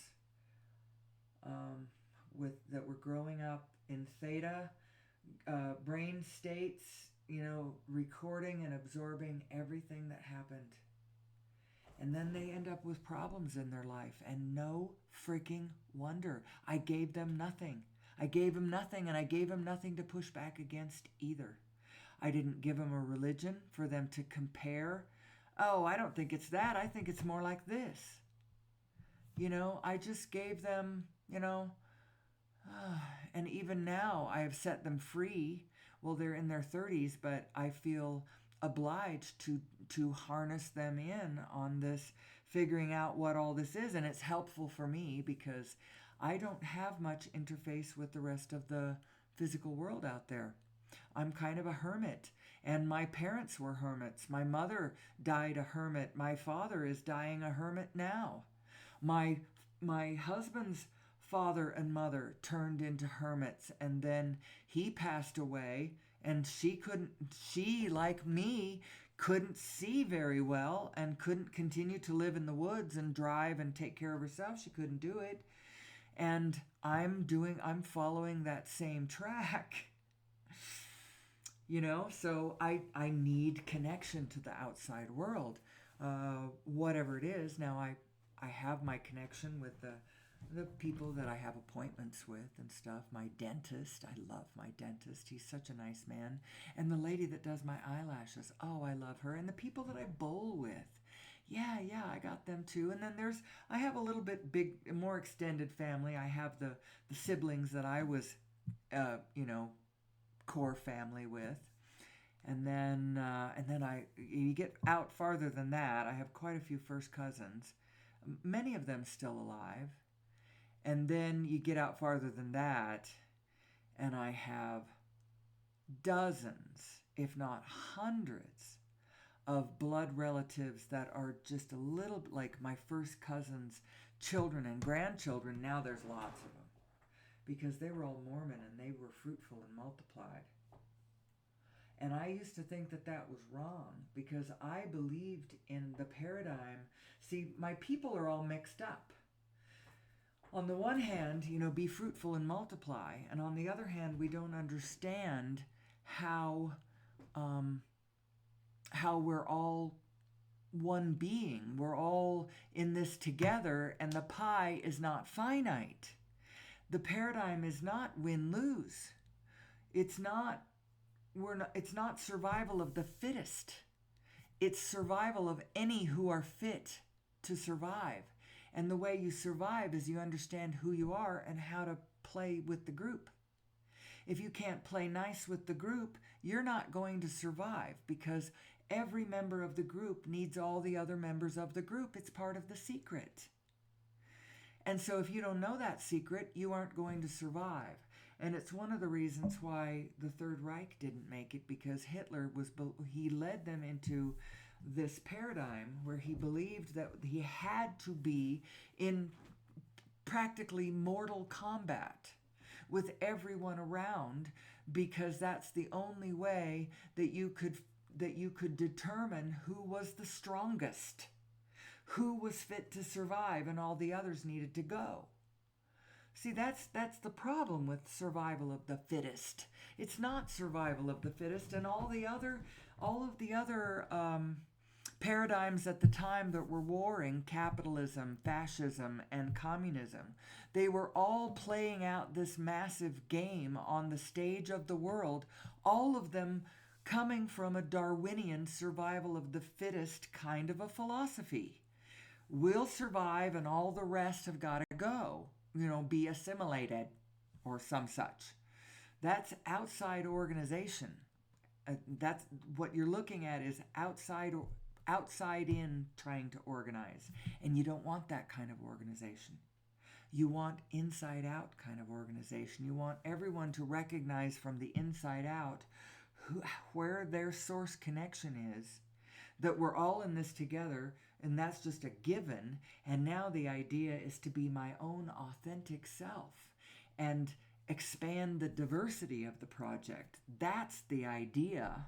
that were growing up in theta brain states, recording and absorbing everything that happened. And then they end up with problems in their life, and no freaking wonder. I gave them nothing. I gave them nothing, and I gave them nothing to push back against either. I didn't give them a religion for them to compare. Oh, I don't think it's that. I think it's more like this. I just gave them, and even now I have set them free. Well, they're in their 30s, but I feel obliged to harness them in on this, figuring out what all this is. And it's helpful for me because I don't have much interface with the rest of the physical world out there. I'm kind of a hermit, and my parents were hermits. My mother died a hermit. My father is dying a hermit now. My husband's father and mother turned into hermits, and then he passed away, and she like me couldn't see very well and couldn't continue to live in the woods and drive and take care of herself. She couldn't do it. And I'm following that same track. So I need connection to the outside world, whatever it is. Now I have my connection with the people that I have appointments with and stuff. My dentist, I love my dentist. He's such a nice man. And the lady that does my eyelashes, oh, I love her. And the people that I bowl with, yeah, I got them too. And then I have a little bit more extended family. I have the siblings that I was, core family with. You get out farther than that. I have quite a few first cousins, many of them still alive. And then you get out farther than that, and I have dozens, if not hundreds, of blood relatives that are just a little like my first cousins' children and grandchildren. Now there's lots of them because they were all Mormon and they were fruitful and multiplied. And I used to think that that was wrong because I believed in the paradigm. See, my people are all mixed up. On the one hand, be fruitful and multiply. And on the other hand, we don't understand how we're all one being. We're all in this together, and the pie is not finite. The paradigm is not win-lose. It's not survival of the fittest. It's survival of any who are fit to survive. And the way you survive is you understand who you are and how to play with the group. If you can't play nice with the group, you're not going to survive because every member of the group needs all the other members of the group. It's part of the secret. And so if you don't know that secret, you aren't going to survive. And it's one of the reasons why the Third Reich didn't make it, because Hitler he led them into this paradigm where he believed that he had to be in practically mortal combat with everyone around, because that's the only way that you could determine who was the strongest, who was fit to survive, and all the others needed to go. See, that's the problem with survival of the fittest. It's not survival of the fittest, and all of the other paradigms at the time that were warring, capitalism, fascism, and communism, they were all playing out this massive game on the stage of the world, all of them coming from a Darwinian survival of the fittest kind of a philosophy. We'll survive and all the rest have got to go, be assimilated or some such. That's outside organization. That's what you're looking at, is outside in trying to organize. And you don't want that kind of organization. You want inside out kind of organization. You want everyone to recognize from the inside out where their source connection is, that we're all in this together, and that's just a given. And now the idea is to be my own authentic self and expand the diversity of the project. That's the idea.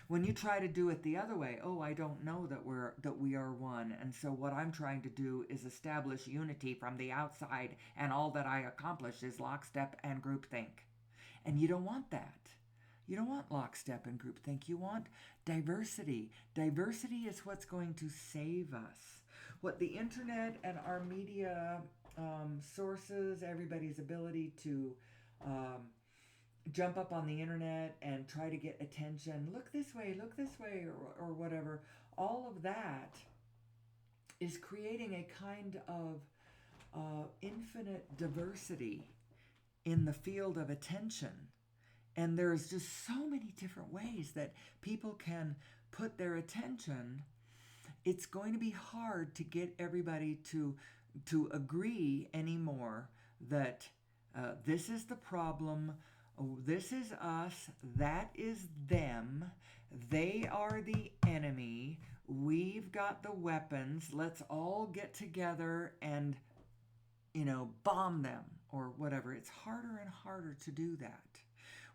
When you try to do it the other way, I don't know that we are one, and so what I'm trying to do is establish unity from the outside, and all that I accomplish is lockstep and groupthink. And you don't want that. You don't want lockstep and groupthink. You want diversity. Diversity is what's going to save us. What the internet and our media sources, everybody's ability to jump up on the internet and try to get attention, look this way, or whatever, all of that is creating a kind of infinite diversity in the field of attention. And there's just so many different ways that people can put their attention. It's going to be hard to get everybody to agree anymore that this is the problem, this is us, that is them, they are the enemy, we've got the weapons, let's all get together and, bomb them or whatever. It's harder and harder to do that.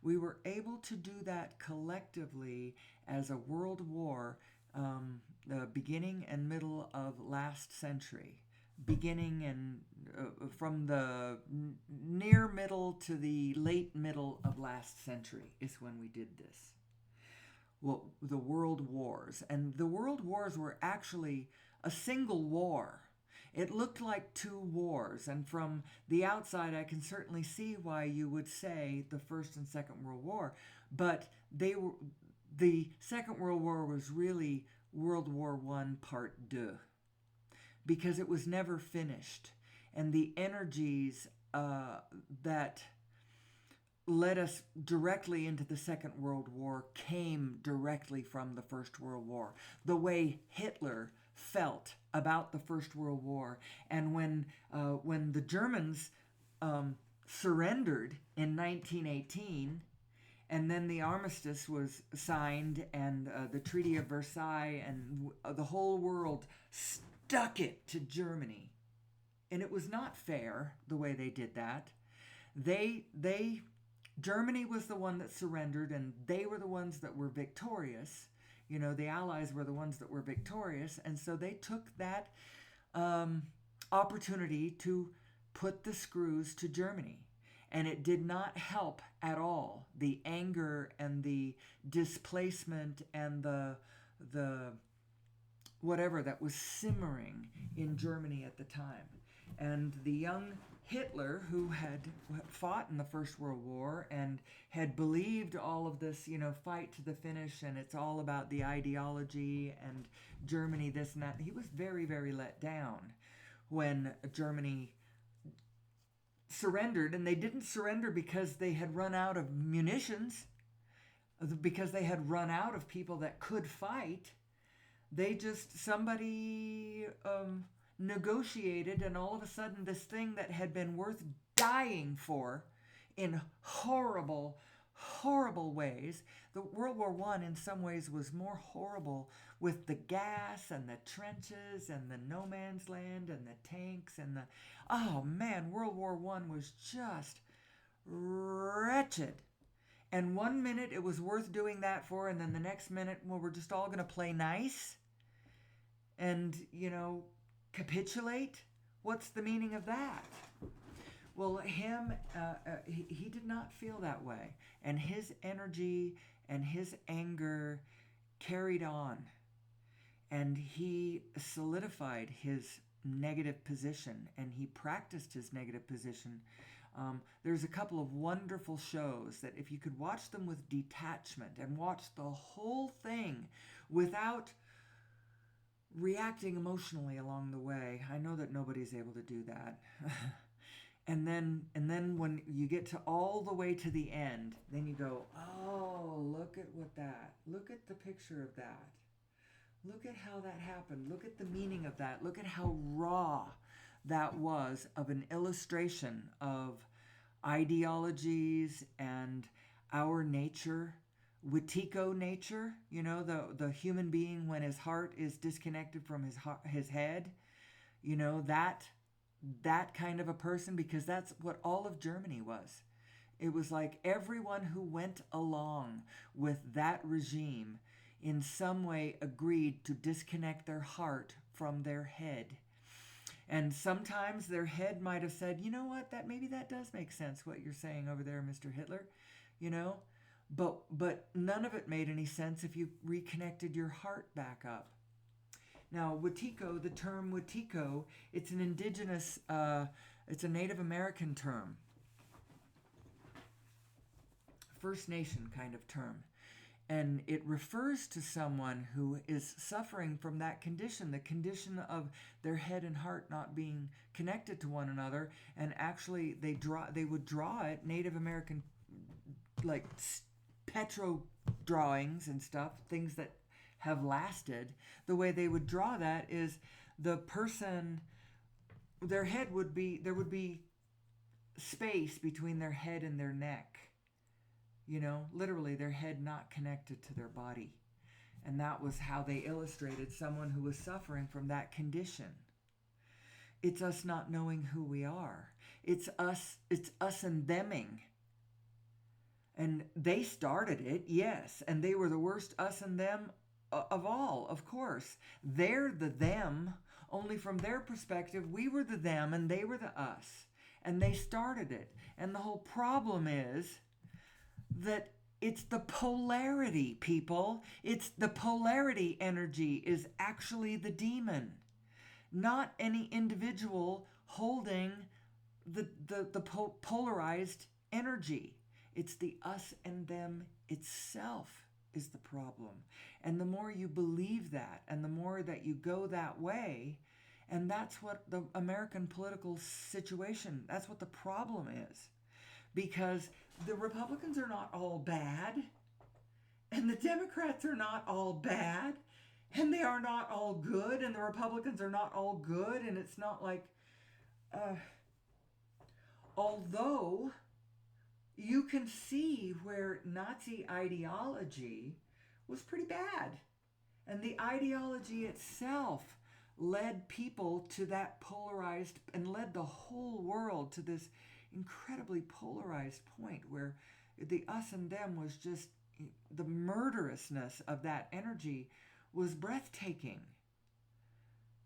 We were able to do that collectively as a world war, the beginning and middle of last century. Beginning and from the near middle to the late middle of last century is when we did this. Well, the world wars. And the world wars were actually a single war. It looked like two wars, and from the outside, I can certainly see why you would say the First and Second World War. But the Second World War was really World War One Part Deux, because it was never finished, and the energies that led us directly into the Second World War came directly from the First World War. The way Hitler felt about the First World War, and when the Germans surrendered in 1918, and then the armistice was signed, and the Treaty of Versailles, and the whole world stuck it to Germany, and it was not fair the way they did that. Germany was the one that surrendered, and they were the ones that were victorious. The Allies were the ones that were victorious, and so they took that opportunity to put the screws to Germany. And it did not help at all the anger and the displacement and the whatever that was simmering in Germany at the time. And the young Hitler, who had fought in the First World War and had believed all of this, fight to the finish, and it's all about the ideology and Germany, this and that, he was very, very let down when Germany surrendered. And they didn't surrender because they had run out of munitions, because they had run out of people that could fight. Somebody negotiated, and all of a sudden this thing that had been worth dying for in horrible, horrible ways. The World War I in some ways was more horrible, with the gas and the trenches and the no man's land and the tanks and oh man, World War I was just wretched. And one minute it was worth doing that for, and then the next minute, well, we're just all going to play nice and, capitulate. What's the meaning of that? Well, he did not feel that way. And his energy and his anger carried on. And he solidified his negative position, and he practiced his negative position. There's a couple of wonderful shows that if you could watch them with detachment and watch the whole thing without reacting emotionally along the way. I know that nobody's able to do that. and then when you get to all the way to the end, then you go, oh, look at the picture of that. Look at how that happened. Look at the meaning of that. Look at how raw that was of an illustration of ideologies and our nature. Wetiko nature, the human being when his heart is disconnected from his head, that kind of a person, because that's what all of Germany was. It was like everyone who went along with that regime in some way agreed to disconnect their heart from their head. And sometimes their head might have said, you know what, maybe that does make sense, what you're saying over there, Mr. Hitler, But none of it made any sense if you reconnected your heart back up. Now, Wetiko, the term Wetiko, it's an indigenous, it's a Native American term. First Nation kind of term. And it refers to someone who is suffering from that condition, the condition of their head and heart not being connected to one another. And actually, they would draw it, Native American, like petro drawings and stuff, things that have lasted. The way they would draw that is the person, there would be space between their head and their neck. Literally their head not connected to their body. And that was how they illustrated someone who was suffering from that condition. It's us not knowing who we are. It's us and theming. And they started it, yes, and they were the worst us and them of all, of course. They're the them, only from their perspective, we were the them and they were the us. And they started it. And the whole problem is that it's the polarity, people. It's the polarity energy is actually the demon. not any individual holding the polarized energy. It's the us and them itself is the problem. And the more you believe that, and the more that you go that way, and that's what the American political situation, that's what the problem is. Because the Republicans are not all bad, and the Democrats are not all bad, and they are not all good, and the Republicans are not all good, and it's not like, although you can see where Nazi ideology was pretty bad. And the ideology itself led people to that polarized, and led the whole world to this incredibly polarized point where the us and them was just, the murderousness of that energy was breathtaking.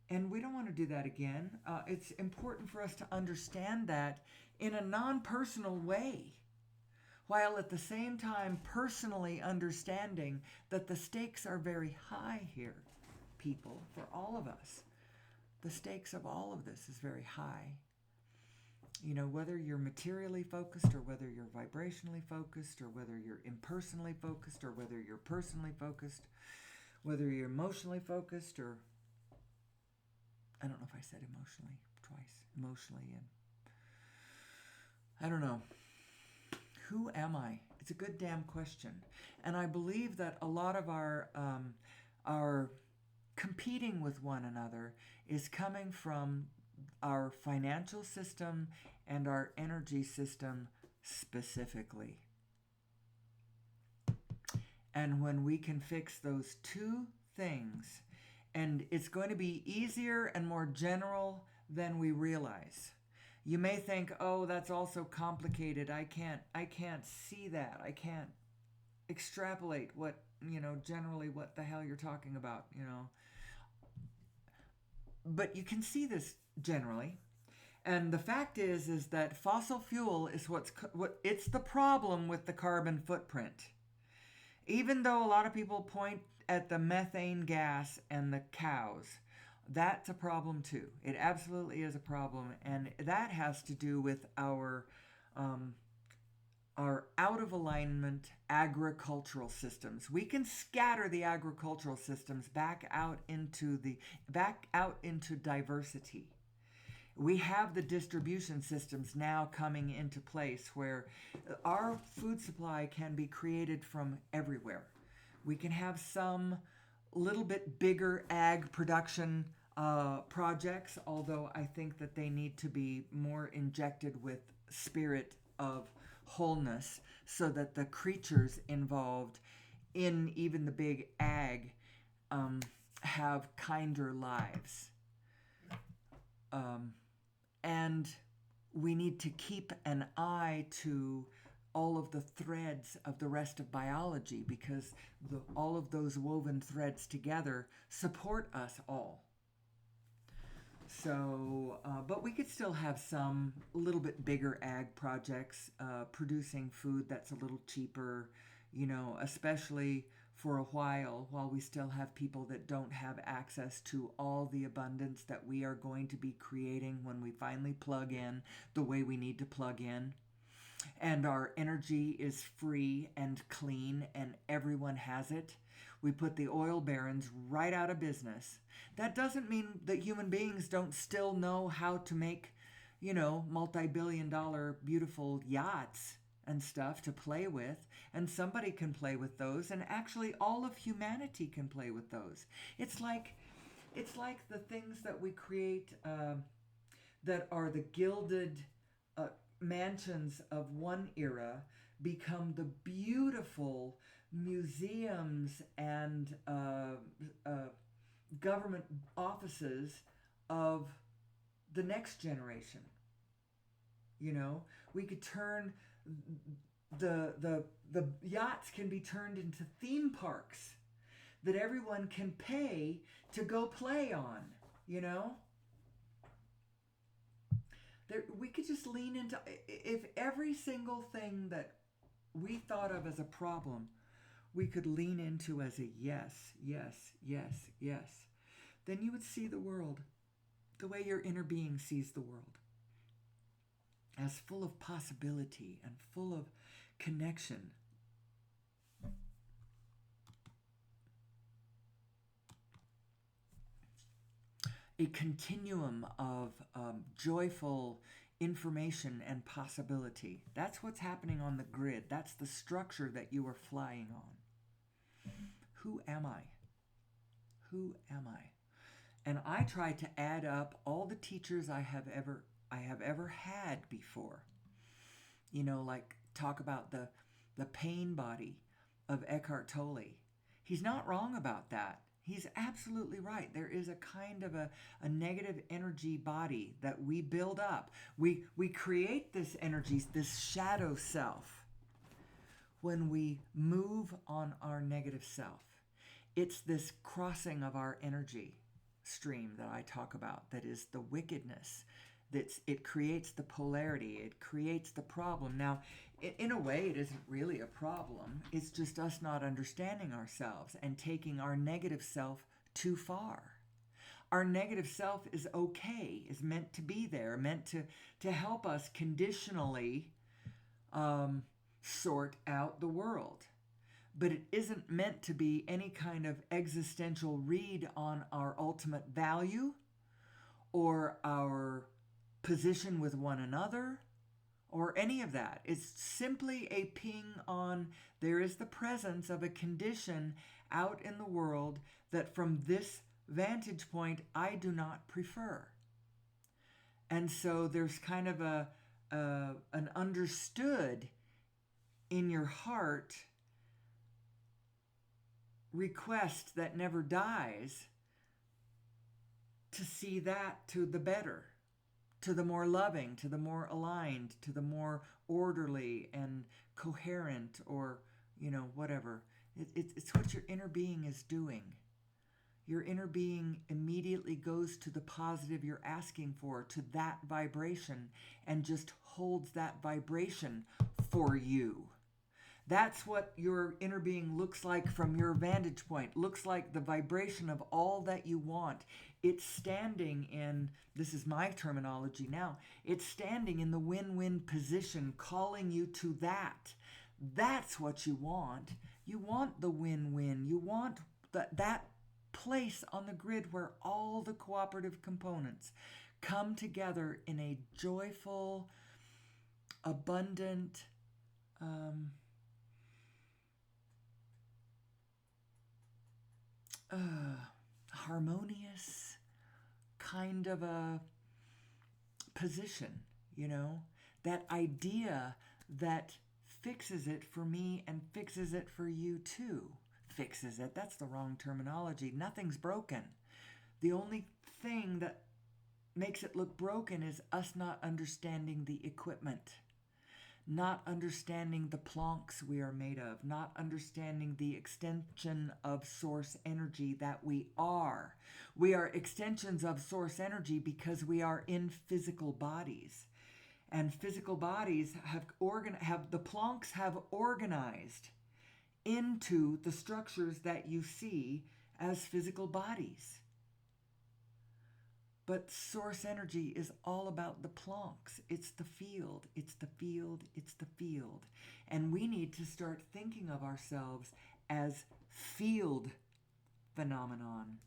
And we don't want to do that again. It's important for us to understand that in a non-personal way, while at the same time personally understanding that the stakes are very high here, people, for all of us. The stakes of all of this is very high. You know, whether you're materially focused, or whether you're vibrationally focused, or whether you're impersonally focused, or whether you're personally focused, whether you're emotionally focused, or I don't know if I said emotionally twice. Emotionally, and I don't know. Who am I? It's a good damn question. And I believe that a lot of our competing with one another is coming from our financial system and our energy system specifically. And when we can fix those two things, and it's going to be easier and more general than we realize. You may think, oh, that's also complicated. I can't see that. I can't extrapolate what, generally what the hell you're talking about, But you can see this generally. And the fact is that fossil fuel is it's the problem with the carbon footprint. Even though a lot of people point at the methane gas and the cows, that's a problem too. It absolutely is a problem, and that has to do with our out of alignment agricultural systems. We can scatter the agricultural systems back out into diversity. We have the distribution systems now coming into place where our food supply can be created from everywhere. We can have some little bit bigger ag production projects, although I think that they need to be more injected with spirit of wholeness so that the creatures involved in even the big ag have kinder lives. And we need to keep an eye to all of the threads of the rest of biology, because all of those woven threads together support us all. So, but we could still have some little bit bigger ag projects producing food that's a little cheaper, especially for a while we still have people that don't have access to all the abundance that we are going to be creating when we finally plug in the way we need to plug in. And our energy is free and clean and everyone has it. We put the oil barons right out of business. That doesn't mean that human beings don't still know how to make, multi-billion-dollar beautiful yachts and stuff to play with. And somebody can play with those. And actually all of humanity can play with those. It's like the things that we create that are the gilded mansions of one era become the beautiful museums and government offices of the next generation. We could turn the yachts can be turned into theme parks that everyone can pay to go play on. We could just lean into, if every single thing that we thought of as a problem, we could lean into as a yes, yes, yes, yes, then you would see the world the way your inner being sees the world, as full of possibility and full of connection. A continuum of joyful information and possibility. That's what's happening on the grid. That's the structure that you are flying on. Who am I? Who am I? And I try to add up all the teachers I have ever had before. You know, like talk about the pain body of Eckhart Tolle. He's not wrong about that. He's absolutely right. There is a kind of a negative energy body that we build up. We create this energy, this shadow self, when we move on our negative self. It's this crossing of our energy stream that I talk about that is the wickedness. It creates the polarity. It creates the problem. Now, in a way, it isn't really a problem. It's just us not understanding ourselves and taking our negative self too far. Our negative self is okay, is meant to be there, meant to help us conditionally sort out the world. But it isn't meant to be any kind of existential read on our ultimate value or our position with one another or any of that. It's simply a ping on there is the presence of a condition out in the world that from this vantage point I do not prefer. And so there's kind of an understood in your heart request that never dies to see that to the better, to the more loving, to the more aligned, to the more orderly and coherent, or, whatever. It's what your inner being is doing. Your inner being immediately goes to the positive you're asking for, to that vibration, and just holds that vibration for you. That's what your inner being looks like from your vantage point. Looks like the vibration of all that you want. It's standing in, this is my terminology now, it's standing in the win-win position, calling you to that. That's what you want. You want the win-win. You want that place on the grid where all the cooperative components come together in a joyful, abundant, harmonious kind of a position, that idea that fixes it for me and fixes it for you too. Fixes it, that's the wrong terminology. Nothing's broken. The only thing that makes it look broken is us not understanding the equipment, not understanding the planks we are made of, not understanding the extension of source energy that we are. We are extensions of source energy because we are in physical bodies. And physical bodies the planks have organized into the structures that you see as physical bodies. But source energy is all about the planks. It's the field, it's the field, it's the field. And we need to start thinking of ourselves as field phenomenon,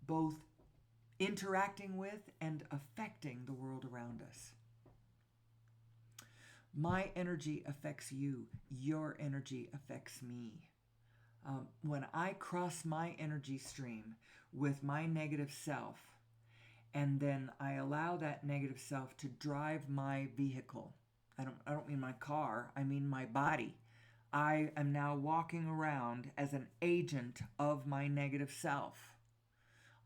both interacting with and affecting the world around us. My energy affects you. Your energy affects me. When I cross my energy stream with my negative self, and then I allow that negative self to drive my vehicle. I don't mean my car, I mean my body. I am now walking around as an agent of my negative self.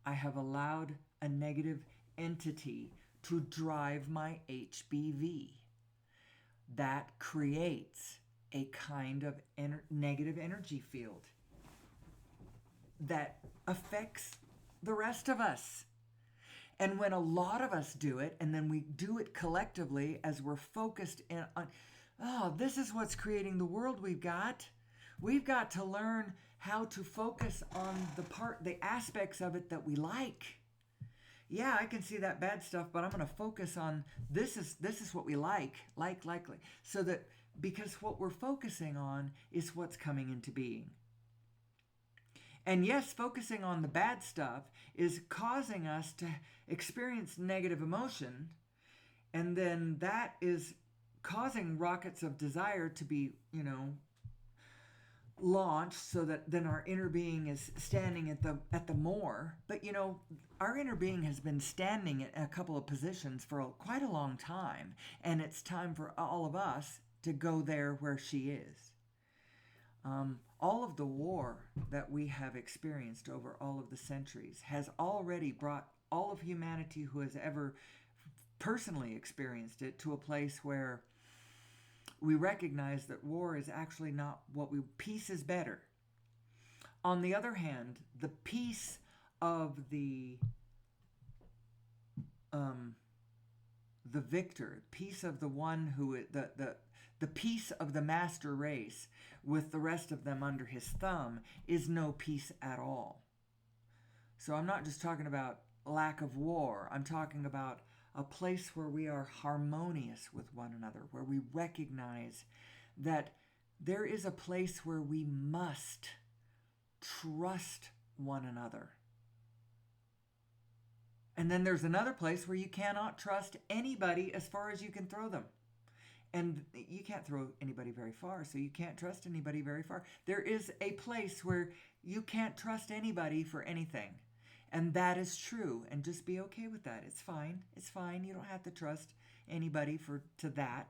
I have allowed a negative entity to drive my HBV. That creates a kind of negative energy field that affects the rest of us. And when a lot of us do it, and then we do it collectively as we're focused on, this is what's creating the world we've got. We've got to learn how to focus on the aspects of it that we like. yeah, I can see that bad stuff, but I'm going to focus on this is what we like. So that because what we're focusing on is what's coming into being. And yes, focusing on the bad stuff is causing us to experience negative emotion, and then that is causing rockets of desire to be, launched, so that then our inner being is standing at the more. But our inner being has been standing at a couple of positions for quite a long time, and it's time for all of us to go there where she is. All of the war that we have experienced over all of the centuries has already brought all of humanity who has ever personally experienced it to a place where we recognize that war is actually not peace is better. On the other hand, the peace of um, the victor, peace of the one who the peace of the master race with the rest of them under his thumb is no peace at all. So I'm not just talking about lack of war. I'm talking about a place where we are harmonious with one another, where we recognize that there is a place where we must trust one another. And then there's another place where you cannot trust anybody as far as you can throw them. And you can't throw anybody very far, so you can't trust anybody very far. There is a place where you can't trust anybody for anything. And that is true. And just be okay with that. It's fine. It's fine. You don't have to trust anybody to that.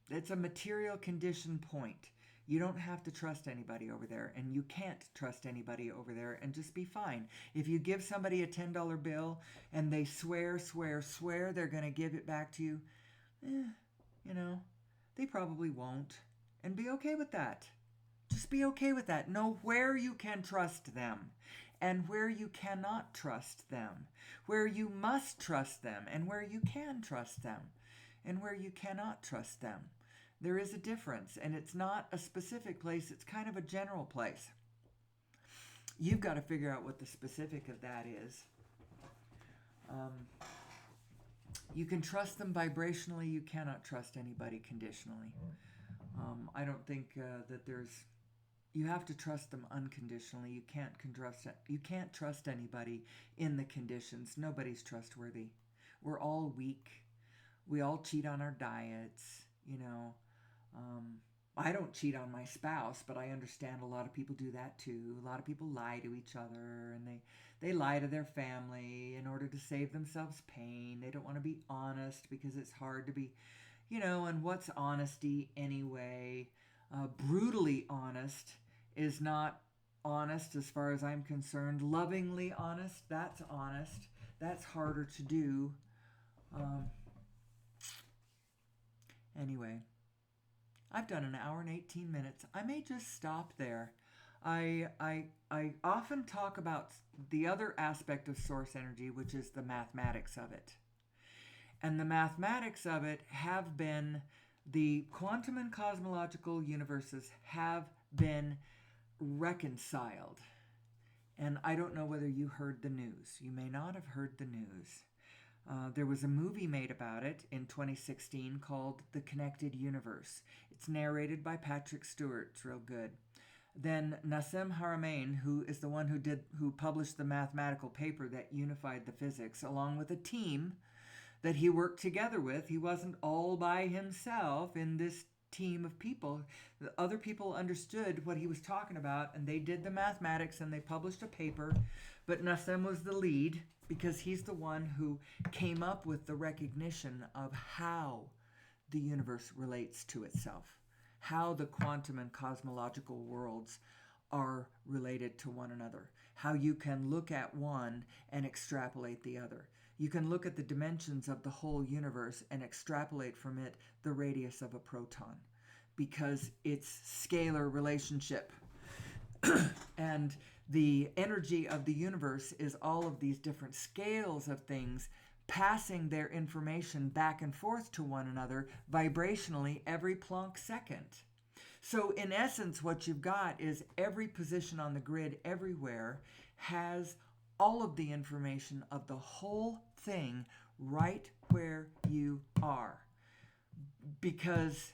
It's a material condition point. You don't have to trust anybody over there, and you can't trust anybody over there, and just be fine. If you give somebody a $10 bill and they swear they're going to give it back to you, they probably won't. And be okay with that. Just be okay with that. Know where you can trust them and where you cannot trust them, where you must trust them and where you can trust them and where you cannot trust them. There is a difference, and it's not a specific place, it's kind of a general place. You've got to figure out what the specific of that is. You can trust them vibrationally, you cannot trust anybody conditionally. I don't think that you have to trust them unconditionally. You can't trust anybody in the conditions. Nobody's trustworthy. We're all weak. We all cheat on our diets, I don't cheat on my spouse, but I understand a lot of people do that too. A lot of people lie to each other, and they lie to their family in order to save themselves pain. They don't want to be honest because it's hard to be, and what's honesty anyway? Brutally honest is not honest as far as I'm concerned. Lovingly honest, that's honest. That's harder to do. Anyway, I've done an hour and 18 minutes. I may just stop there. I often talk about the other aspect of source energy, which is the mathematics of it. And the mathematics of it have been, the quantum and cosmological universes have been reconciled. And I don't know whether you heard the news. You may not have heard the news. There was a movie made about it in 2016 called The Connected Universe. It's narrated by Patrick Stewart. It's real good. Then Nassim Haramein, who is the one who published the mathematical paper that unified the physics, along with a team that he worked together with. He wasn't all by himself in this team of people. The other people understood what he was talking about, and they did the mathematics, and they published a paper. But Nassim was the lead because he's the one who came up with the recognition of how the universe relates to itself, how the quantum and cosmological worlds are related to one another, how you can look at one and extrapolate the other. You can look at the dimensions of the whole universe and extrapolate from it the radius of a proton, because it's scalar relationship. And the energy of the universe is all of these different scales of things passing their information back and forth to one another vibrationally every Planck second. So in essence, what you've got is every position on the grid everywhere has all of the information of the whole thing right where you are. Because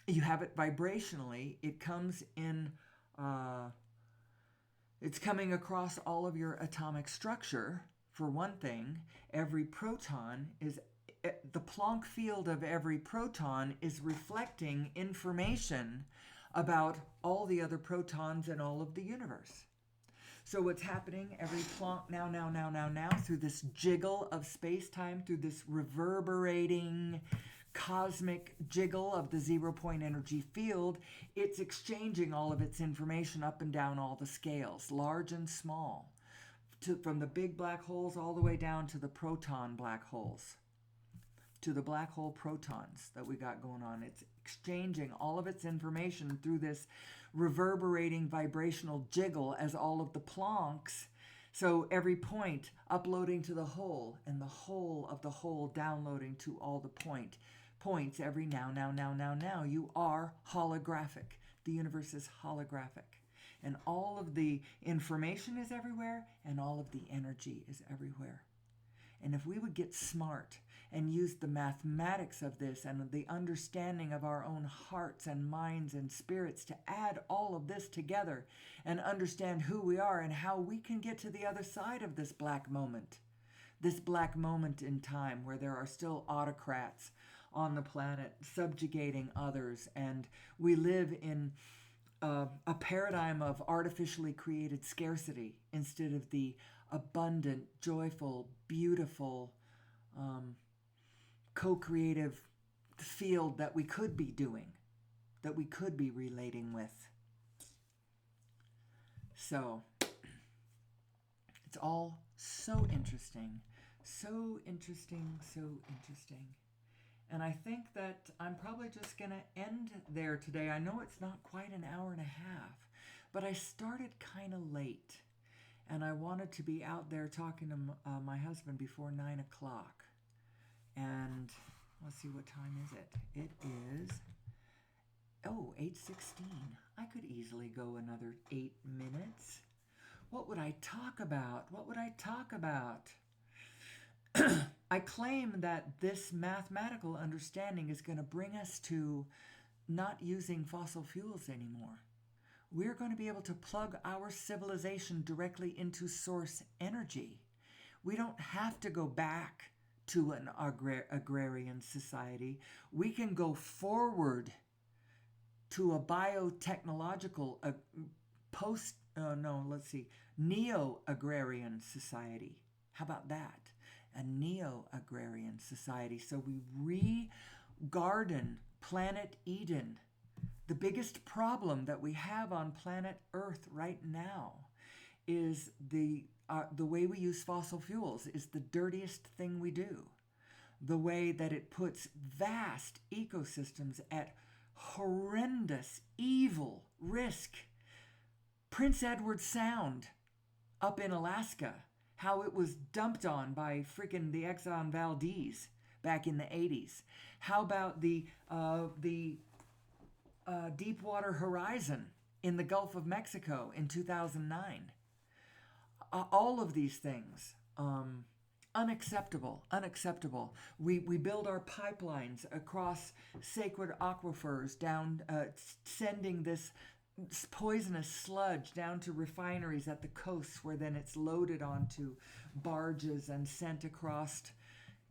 you have it vibrationally, it comes in, it's coming across all of your atomic structure. For one thing, every proton is, the Planck field of every proton is reflecting information about all the other protons in all of the universe. So what's happening every Planck now through this jiggle of space-time, through this reverberating cosmic jiggle of the 0-point energy field, it's exchanging all of its information up and down all the scales, large and small, from the big black holes all the way down to the proton black holes, to the black hole protons that we got going on. It's exchanging all of its information through this reverberating vibrational jiggle as all of the Plancks. So every point uploading to the whole, and the whole of the whole downloading to all the points every now. You are holographic. The universe is holographic. And all of the information is everywhere, and all of the energy is everywhere. And if we would get smart and use the mathematics of this and the understanding of our own hearts and minds and spirits to add all of this together and understand who we are and how we can get to the other side of this black moment in time where there are still autocrats on the planet subjugating others, and we live in a paradigm of artificially created scarcity instead of the abundant, joyful, beautiful, co-creative field that we could be doing, that we could be relating with. So it's all so interesting, so interesting, so interesting. And I think that I'm probably just going to end there today. I know it's not quite an hour and a half, but I started kind of late. And I wanted to be out there talking to my husband before 9 o'clock. And let's see, what time is it? It is, 8:16. I could easily go another 8 minutes. What would I talk about? I claim that this mathematical understanding is going to bring us to not using fossil fuels anymore. We're going to be able to plug our civilization directly into source energy. We don't have to go back to an agrarian society. We can go forward to a biotechnological neo-agrarian society. How about that? A neo-agrarian society. So we re-garden planet Eden. The biggest problem that we have on planet Earth right now is the way we use fossil fuels is the dirtiest thing we do. The way that it puts vast ecosystems at horrendous, evil risk. Prince Edward Sound up in Alaska, how it was dumped on by freaking the Exxon Valdez back in the 80s. How about the Deepwater Horizon in the Gulf of Mexico in 2009? All of these things, unacceptable. We build our pipelines across sacred aquifers down, sending this poisonous sludge down to refineries at the coasts, where then it's loaded onto barges and sent across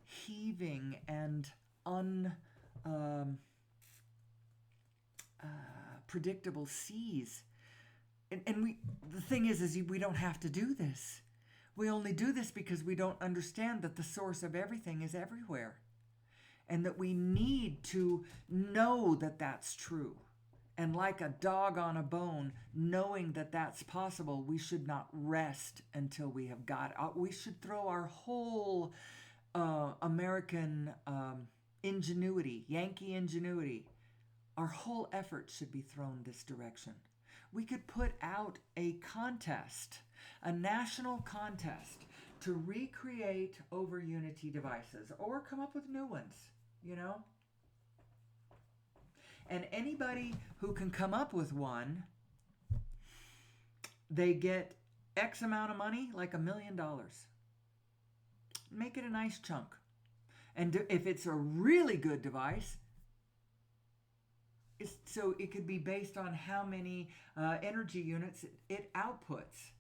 heaving and unpredictable seas. And the thing is we don't have to do this. We only do this because we don't understand that the source of everything is everywhere, and that we need to know that that's true. And like a dog on a bone, knowing that that's possible, we should not rest until we have got it. We should throw our whole American ingenuity, Yankee ingenuity, our whole effort should be thrown this direction. We could put out a contest, a national contest, to recreate over Unity devices or come up with new ones, And anybody who can come up with one, they get X amount of money, like $1 million. Make it a nice chunk. And if it's a really good device, so it could be based on how many energy units it outputs,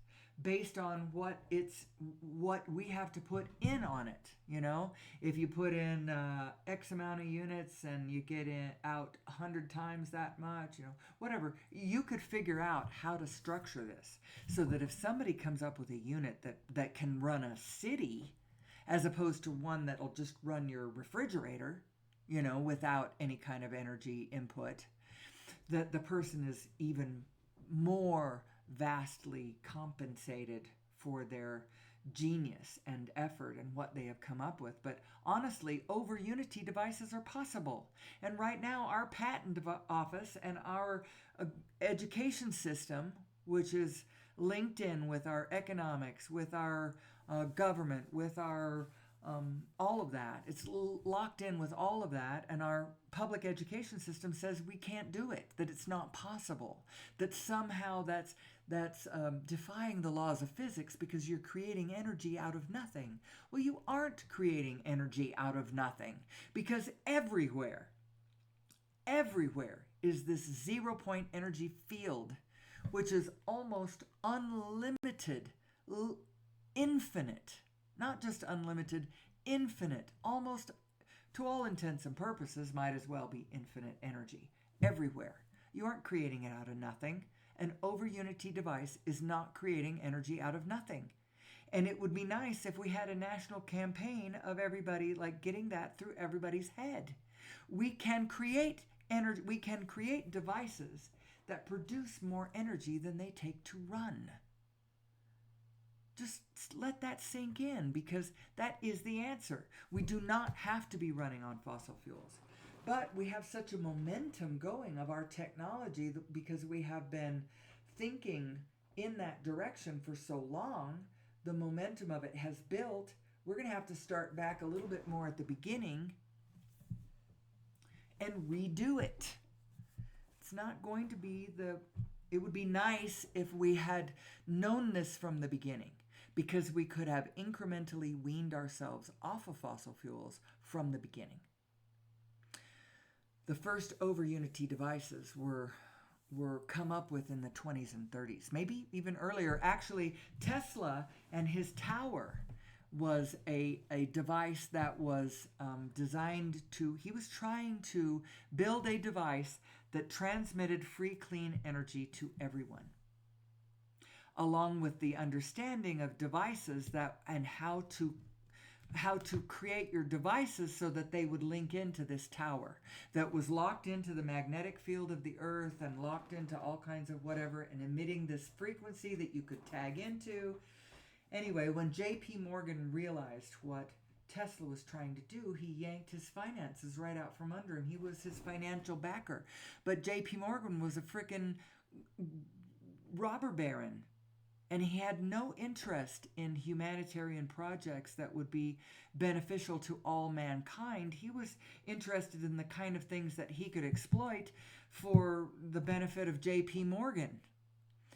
based on what we have to put in on it. If you put in X amount of units and you get out 100 times that much, whatever, you could figure out how to structure this so that if somebody comes up with a unit that can run a city, as opposed to one that'll just run your refrigerator, without any kind of energy input, that the person is even more vastly compensated for their genius and effort and what they have come up with. But honestly, over Unity devices are possible. And right now, our patent office and our education system, which is linked in with our economics, with our government, with our all of that. It's locked in with all of that, and our public education system says we can't do it, that it's not possible, that somehow that's defying the laws of physics because you're creating energy out of nothing. Well, you aren't creating energy out of nothing, because everywhere is this 0-point energy field, which is almost unlimited, infinite. Not just unlimited, infinite, almost, to all intents and purposes, might as well be infinite energy everywhere. You aren't creating it out of nothing. An over Unity device is not creating energy out of nothing. And it would be nice if we had a national campaign of everybody getting that through everybody's head. We can create energy. We can create devices that produce more energy than they take to run. Just let that sink in, because that is the answer. We do not have to be running on fossil fuels. But we have such a momentum going of our technology because we have been thinking in that direction for so long. The momentum of it has built. We're going to have to start back a little bit more at the beginning and redo it. It's not going to be it would be nice if we had known this from the beginning, because we could have incrementally weaned ourselves off of fossil fuels from the beginning. The first over Unity devices were come up with in the 20s and 30s, maybe even earlier. Actually, Tesla and his tower was a device that was designed to, he was trying to build a device that transmitted free, clean energy to everyone, along with the understanding of devices and how to create your devices so that they would link into this tower that was locked into the magnetic field of the earth and locked into all kinds of whatever and emitting this frequency that you could tag into. Anyway, when J.P. Morgan realized what Tesla was trying to do, he yanked his finances right out from under him. He was his financial backer. But J.P. Morgan was a frickin' robber baron. And he had no interest in humanitarian projects that would be beneficial to all mankind. He was interested in the kind of things that he could exploit for the benefit of J.P. Morgan.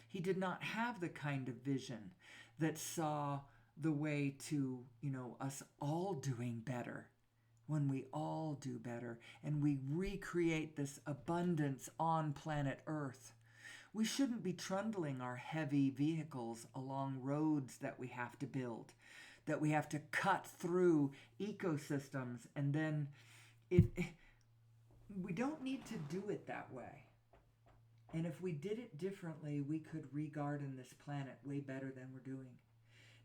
He did not have the kind of vision that saw the way to, us all doing better. When we all do better and we recreate this abundance on planet Earth. We shouldn't be trundling our heavy vehicles along roads that we have to build, that we have to cut through ecosystems, and then we don't need to do it that way. And if we did it differently, we could regarden this planet way better than we're doing.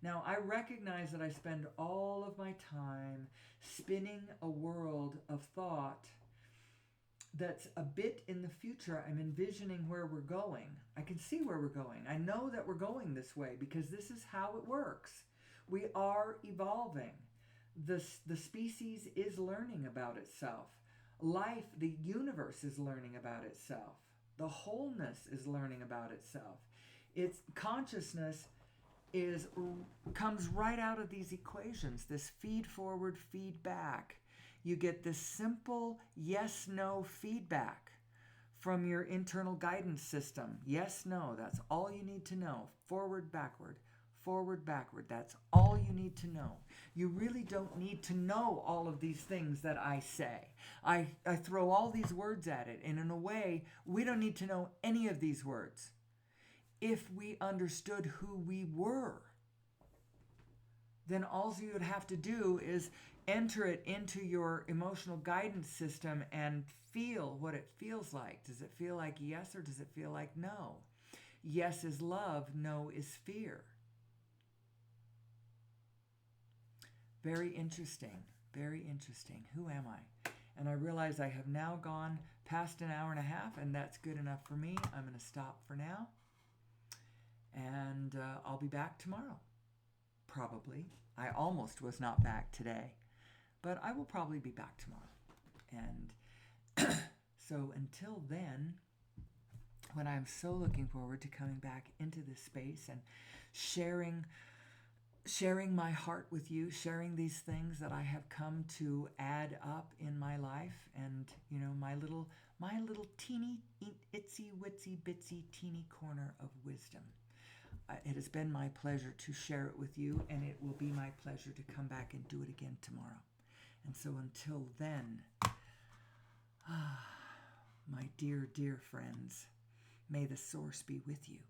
Now, I recognize that I spend all of my time spinning a world of thought that's a bit in the future. I'm envisioning where we're going. I can see where we're going. I know that we're going this way because this is how it works. We are evolving. The species is learning about itself. Life, the universe is learning about itself. The wholeness is learning about itself. Its consciousness comes right out of these equations, this feed forward, feedback. You get this simple yes-no feedback from your internal guidance system. Yes, no, that's all you need to know. Forward, backward. Forward, backward. That's all you need to know. You really don't need to know all of these things that I say. I throw all these words at it, and in a way, we don't need to know any of these words. If we understood who we were, then all you would have to do is enter it into your emotional guidance system and feel what it feels like. Does it feel like yes, or does it feel like no? Yes is love, no is fear. Very interesting. Very interesting. Who am I? And I realize I have now gone past an hour and a half, and that's good enough for me. I'm going to stop for now. And I'll be back tomorrow. Probably. I almost was not back today, but I will probably be back tomorrow. And so until then, when I'm so looking forward to coming back into this space and sharing my heart with you, sharing these things that I have come to add up in my life, and my little teeny itsy witsy bitsy teeny corner of wisdom. It has been my pleasure to share it with you, and it will be my pleasure to come back and do it again tomorrow. And so until then, my dear, dear friends, may the source be with you.